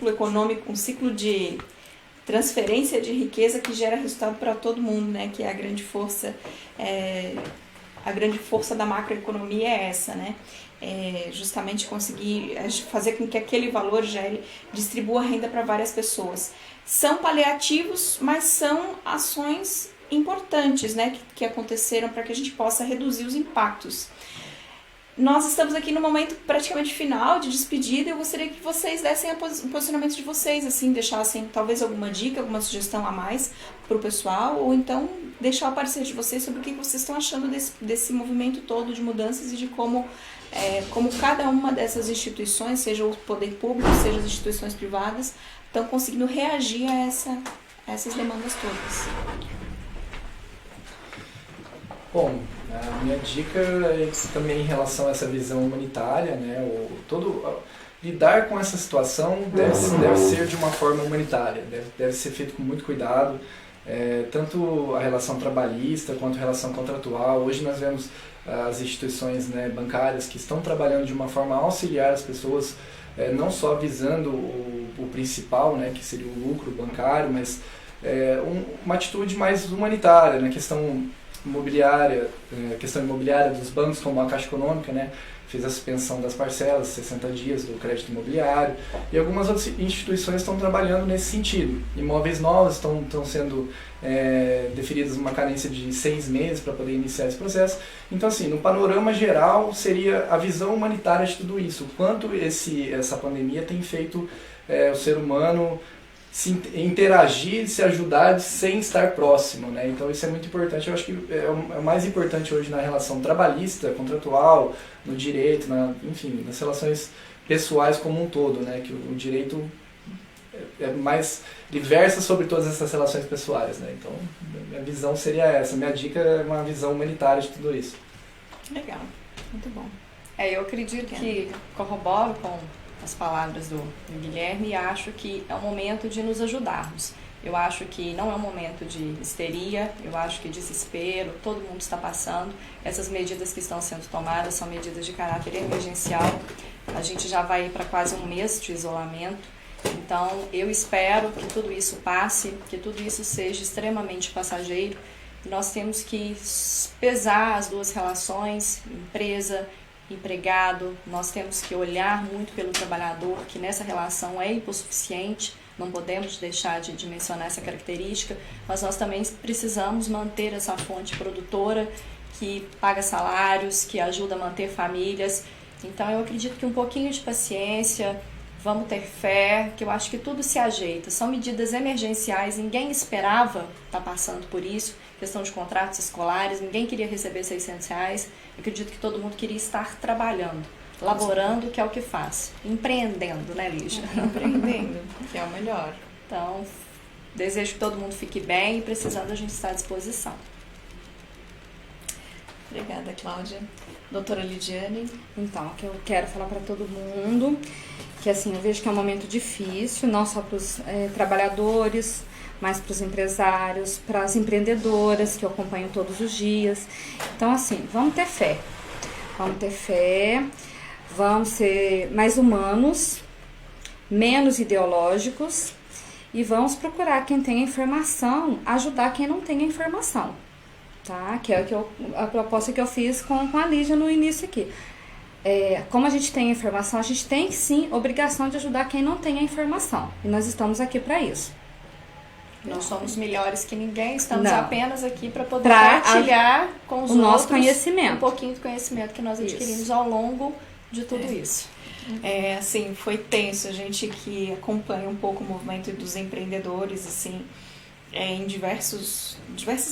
econômico, um ciclo de transferência de riqueza que gera resultado para todo mundo, né? Que é a grande força da macroeconomia é essa, né? Justamente conseguir fazer com que aquele valor distribua renda para várias pessoas. São paliativos, mas são ações importantes, né? Que aconteceram para que a gente possa reduzir os impactos. Nós estamos aqui no momento praticamente final de despedida. Eu gostaria que vocês dessem o posicionamento de vocês, assim, deixassem talvez alguma dica, alguma sugestão a mais para o pessoal, ou então deixar o parecer de vocês sobre o que vocês estão achando desse movimento todo de mudanças e de como cada uma dessas instituições, seja o poder público, seja as instituições privadas, estão conseguindo reagir a essas demandas todas. Bom, a minha dica é também em relação a essa visão humanitária, né? Lidar com essa situação deve ser de uma forma humanitária, deve ser feito com muito cuidado, tanto a relação trabalhista quanto a relação contratual. Hoje nós vemos as instituições, né, bancárias que estão trabalhando de uma forma a auxiliar as pessoas, não só visando o principal, né, que seria o lucro bancário, mas uma atitude mais humanitária, na questão imobiliária, questão imobiliária dos bancos, como a Caixa Econômica, né, fez a suspensão das parcelas, 60 dias do crédito imobiliário, e algumas outras instituições estão trabalhando nesse sentido. Imóveis novos estão sendo deferidos uma carência de 6 meses para poder iniciar esse processo. Então, assim, no panorama geral, seria a visão humanitária de tudo isso, o quanto essa pandemia tem feito o ser humano se interagir, se ajudar sem estar próximo, né? Então isso é muito importante. Eu acho que é o mais importante hoje na relação trabalhista, contratual, no direito, enfim, nas relações pessoais como um todo, né? Que o direito é mais diversa sobre todas essas relações pessoais, né? Então minha visão seria essa. Minha dica é uma visão humanitária de tudo isso. Legal, muito bom. Eu acredito que corroboro com as palavras do Guilherme e acho que é um momento de nos ajudarmos. Eu acho que não é um momento de histeria, eu acho que desespero, todo mundo está passando. Essas medidas que estão sendo tomadas são medidas de caráter emergencial. A gente já vai para quase um mês de isolamento. Então, eu espero que tudo isso passe, que tudo isso seja extremamente passageiro. Nós temos que pesar as duas relações, empresa, empregado. Nós temos que olhar muito pelo trabalhador, que nessa relação é hipossuficiente. Não podemos deixar de mencionar essa característica, mas nós também precisamos manter essa fonte produtora que paga salários, que ajuda a manter famílias. Então, eu acredito que um pouquinho de paciência, vamos ter fé, que eu acho que tudo se ajeita. São medidas emergenciais, ninguém esperava estar passando por isso, questão de contratos escolares, ninguém queria receber R$600. Eu acredito que todo mundo queria estar trabalhando, laborando, que é o que faz. Empreendendo, né, Lígia? Empreendendo, que é o melhor. Então, desejo que todo mundo fique bem e precisando a gente está à disposição. Obrigada, Cláudia. Doutora Lidiane. Então, o que eu quero falar para todo mundo, que assim, eu vejo que é um momento difícil, não só para os trabalhadores, mas para os empresários, para as empreendedoras, que eu acompanho todos os dias. Então, assim, vamos ter fé. Vamos ter fé, vamos ser mais humanos, menos ideológicos e vamos procurar quem tem a informação, ajudar quem não tem a informação, tá? Que é a proposta que eu fiz com a Lígia no início aqui. Como a gente tem a informação, a gente tem sim obrigação de ajudar quem não tem a informação e nós estamos aqui para isso. Não somos melhores que ninguém, estamos Não. apenas aqui para poder partilhar com os o outros nosso conhecimento. um pouquinho do conhecimento que nós adquirimos ao longo de tudo isso. Assim, foi tenso. A gente que acompanha um pouco o movimento dos empreendedores, assim, em diversas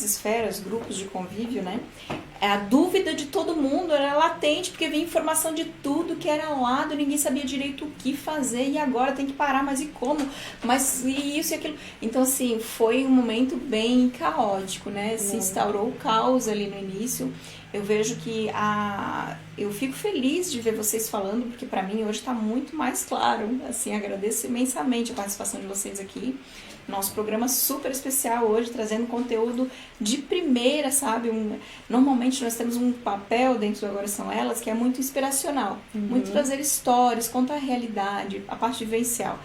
esferas, grupos de convívio, né? A dúvida de todo mundo era latente, porque vinha informação de tudo que era lado, ninguém sabia direito o que fazer, e agora tem que parar, mas e como? Mas e isso e aquilo? Então, assim, foi um momento bem caótico, né? Se instaurou o caos ali no início. Eu vejo que eu fico feliz de ver vocês falando, porque para mim hoje está muito mais claro. Assim, agradeço imensamente a participação de vocês aqui. Nosso programa super especial hoje, trazendo conteúdo de primeira, sabe? Normalmente nós temos um papel dentro do Agora São Elas que é muito inspiracional. Muito trazer histórias, contar a realidade, a parte vivencial.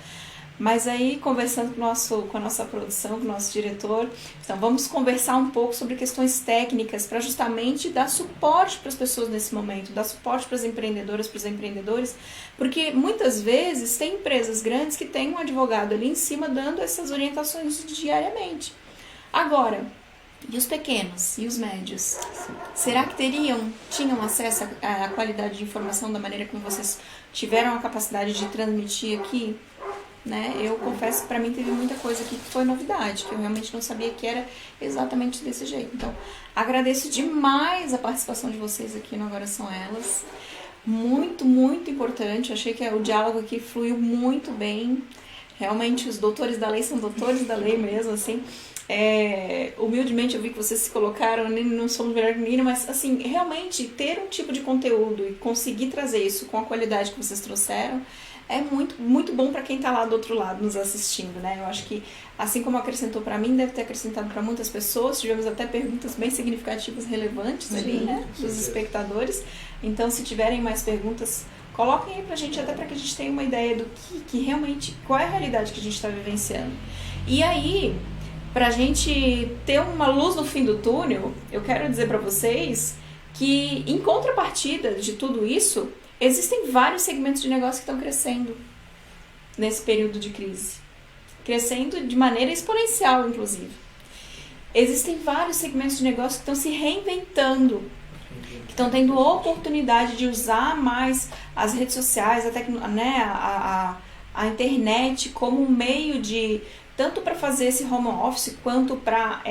Mas aí, conversando com a nossa produção, com o nosso diretor, então vamos conversar um pouco sobre questões técnicas para justamente dar suporte para as pessoas nesse momento, dar suporte para as empreendedoras, para os empreendedores, porque muitas vezes tem empresas grandes que têm um advogado ali em cima dando essas orientações diariamente. Agora, e os pequenos e os médios? Será que tinham acesso à qualidade de informação da maneira como vocês tiveram a capacidade de transmitir aqui? Né? Eu confesso que para mim teve muita coisa aqui que foi novidade, que eu realmente não sabia que era exatamente desse jeito. Então, agradeço demais a participação de vocês aqui no Agora São Elas. Muito, muito importante. Achei que o diálogo aqui fluiu muito bem. Realmente, os doutores da lei são doutores da lei mesmo, assim. Humildemente eu vi que vocês se colocaram, não somos melhor que ninguém, mas assim, realmente ter um tipo de conteúdo e conseguir trazer isso com a qualidade que vocês trouxeram é muito, muito bom para quem está lá do outro lado nos assistindo, né? Eu acho que, assim como acrescentou para mim, deve ter acrescentado para muitas pessoas. Tivemos até perguntas bem significativas, relevantes ali, né? Dos espectadores. Então, se tiverem mais perguntas, coloquem aí pra gente, até para que a gente tenha uma ideia do que realmente, qual é a realidade que a gente está vivenciando. E aí, pra gente ter uma luz no fim do túnel, eu quero dizer para vocês que, em contrapartida de tudo isso, existem vários segmentos de negócio que estão crescendo nesse período de crise. Crescendo de maneira exponencial, inclusive. Existem vários segmentos de negócio que estão se reinventando, que estão tendo oportunidade de usar mais as redes sociais, a internet como um meio de, tanto para fazer esse home office, quanto para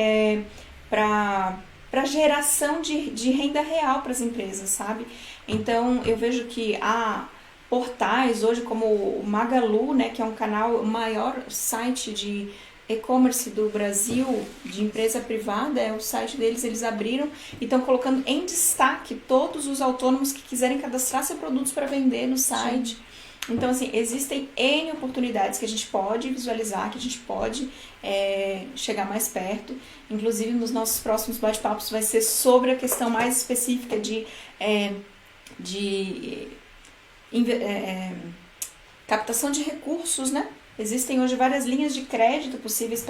geração de renda real para as empresas, sabe? Então, eu vejo que há portais hoje como o Magalu, né, que é um canal, o maior site de e-commerce do Brasil, de empresa privada, o site deles, eles abriram e estão colocando em destaque todos os autônomos que quiserem cadastrar seus produtos para vender no site. Então, assim, existem N oportunidades que a gente pode visualizar, que a gente pode chegar mais perto. Inclusive, nos nossos próximos bate-papos vai ser sobre a questão mais específica de captação de recursos, né? Existem hoje várias linhas de crédito possíveis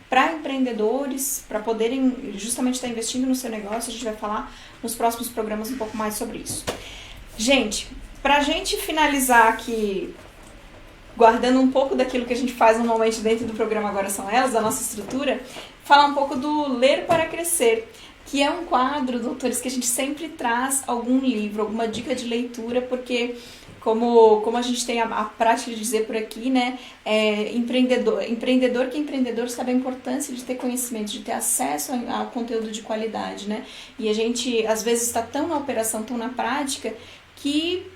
para empreendedores, para poderem justamente estar investindo no seu negócio. A gente vai falar nos próximos programas um pouco mais sobre isso. Gente, para a gente finalizar aqui, guardando um pouco daquilo que a gente faz normalmente dentro do programa Agora São Elas, da nossa estrutura, falar um pouco do Ler para Crescer, que é um quadro, doutores, que a gente sempre traz algum livro, alguma dica de leitura, porque como a gente tem a prática de dizer por aqui, né, empreendedor que é empreendedor sabe a importância de ter conhecimento, de ter acesso ao conteúdo de qualidade, né, e a gente às vezes está tão na operação, tão na prática, que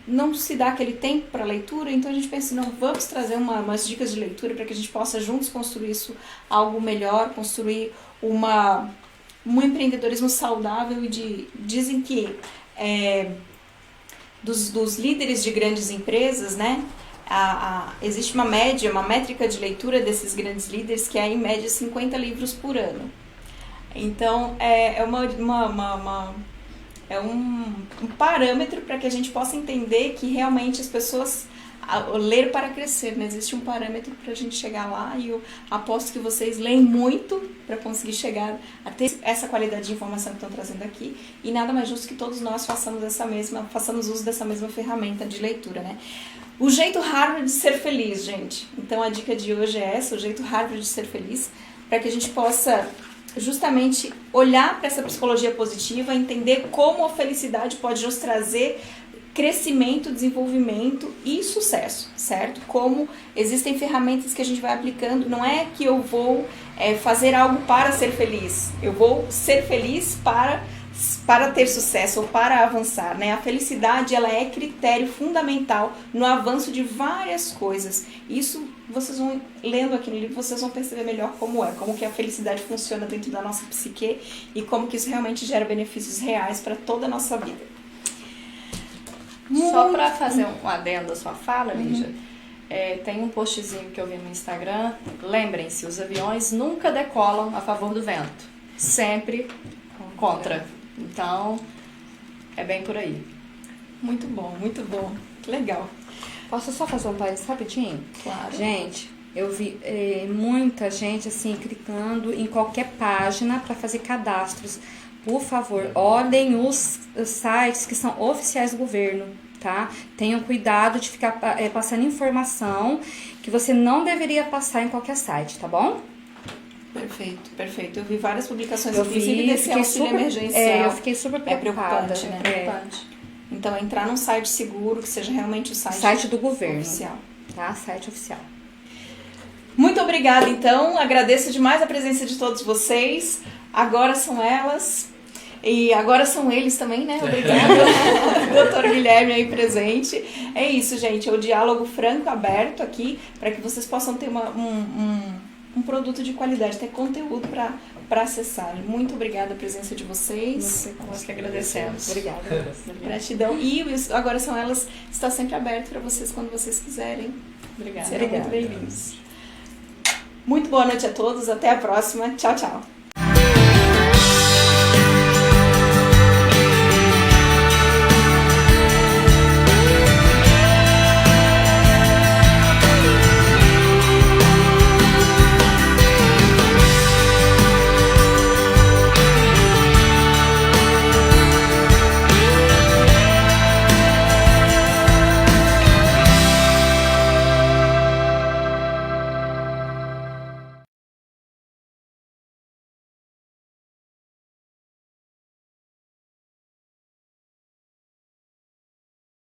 não se dá aquele tempo para leitura. Então a gente pensa, não, vamos trazer umas dicas de leitura para que a gente possa juntos construir isso, algo melhor, construir um empreendedorismo saudável. E dizem que dos líderes de grandes empresas, né, existe uma média, uma métrica de leitura desses grandes líderes que é em média 50 livros por ano. Então é um parâmetro para que a gente possa entender que realmente as pessoas ler para crescer, né? Existe um parâmetro para a gente chegar lá, e eu aposto que vocês leem muito para conseguir chegar a ter essa qualidade de informação que estão trazendo aqui, e nada mais justo que todos nós façamos uso dessa mesma ferramenta de leitura, né? O jeito Harvard de ser feliz, gente. Então a dica de hoje é essa, o jeito Harvard de ser feliz, para que a gente possa justamente olhar para essa psicologia positiva, entender como a felicidade pode nos trazer crescimento, desenvolvimento e sucesso, certo? Como existem ferramentas que a gente vai aplicando, não é que eu vou fazer algo para ser feliz, eu vou ser feliz para ter sucesso ou para avançar, né? A felicidade, ela é critério fundamental no avanço de várias coisas. Isso vocês vão, lendo aqui no livro, vocês vão perceber melhor como que a felicidade funciona dentro da nossa psique e como que isso realmente gera benefícios reais para toda a nossa vida. Só para fazer um adendo à sua fala, Lígia, tem um postzinho que eu vi no Instagram. Lembrem-se, os aviões nunca decolam a favor do vento, sempre contra. Então, é bem por aí. Muito bom, muito bom. Que legal. Posso só fazer um parênteses rapidinho? Claro. Gente, eu vi muita gente assim clicando em qualquer página para fazer cadastros. Por favor, olhem os sites que são oficiais do governo, tá? Tenham cuidado de ficar passando informação que você não deveria passar em qualquer site, tá bom? Perfeito, perfeito. Eu vi várias publicações, inclusive desse auxílio emergencial. Eu fiquei super preocupada. É preocupante, né? Preocupante. Então, entrar num site seguro, que seja realmente o site do governo oficial. Tá? Site oficial. Muito obrigada, então. Agradeço demais a presença de todos vocês. Agora são elas. E agora são eles também, né? Obrigada, doutor Guilherme aí presente. É isso, gente. É o diálogo franco, aberto aqui, para que vocês possam ter um produto de qualidade, ter conteúdo para acessar. Muito obrigada a presença de vocês. Nós que agradecemos. Obrigada. Gratidão. E Agora São Elas está sempre aberto para vocês quando vocês quiserem. Obrigada. Serão muito bem-vindos. Muito boa noite a todos. Até a próxima. Tchau, tchau.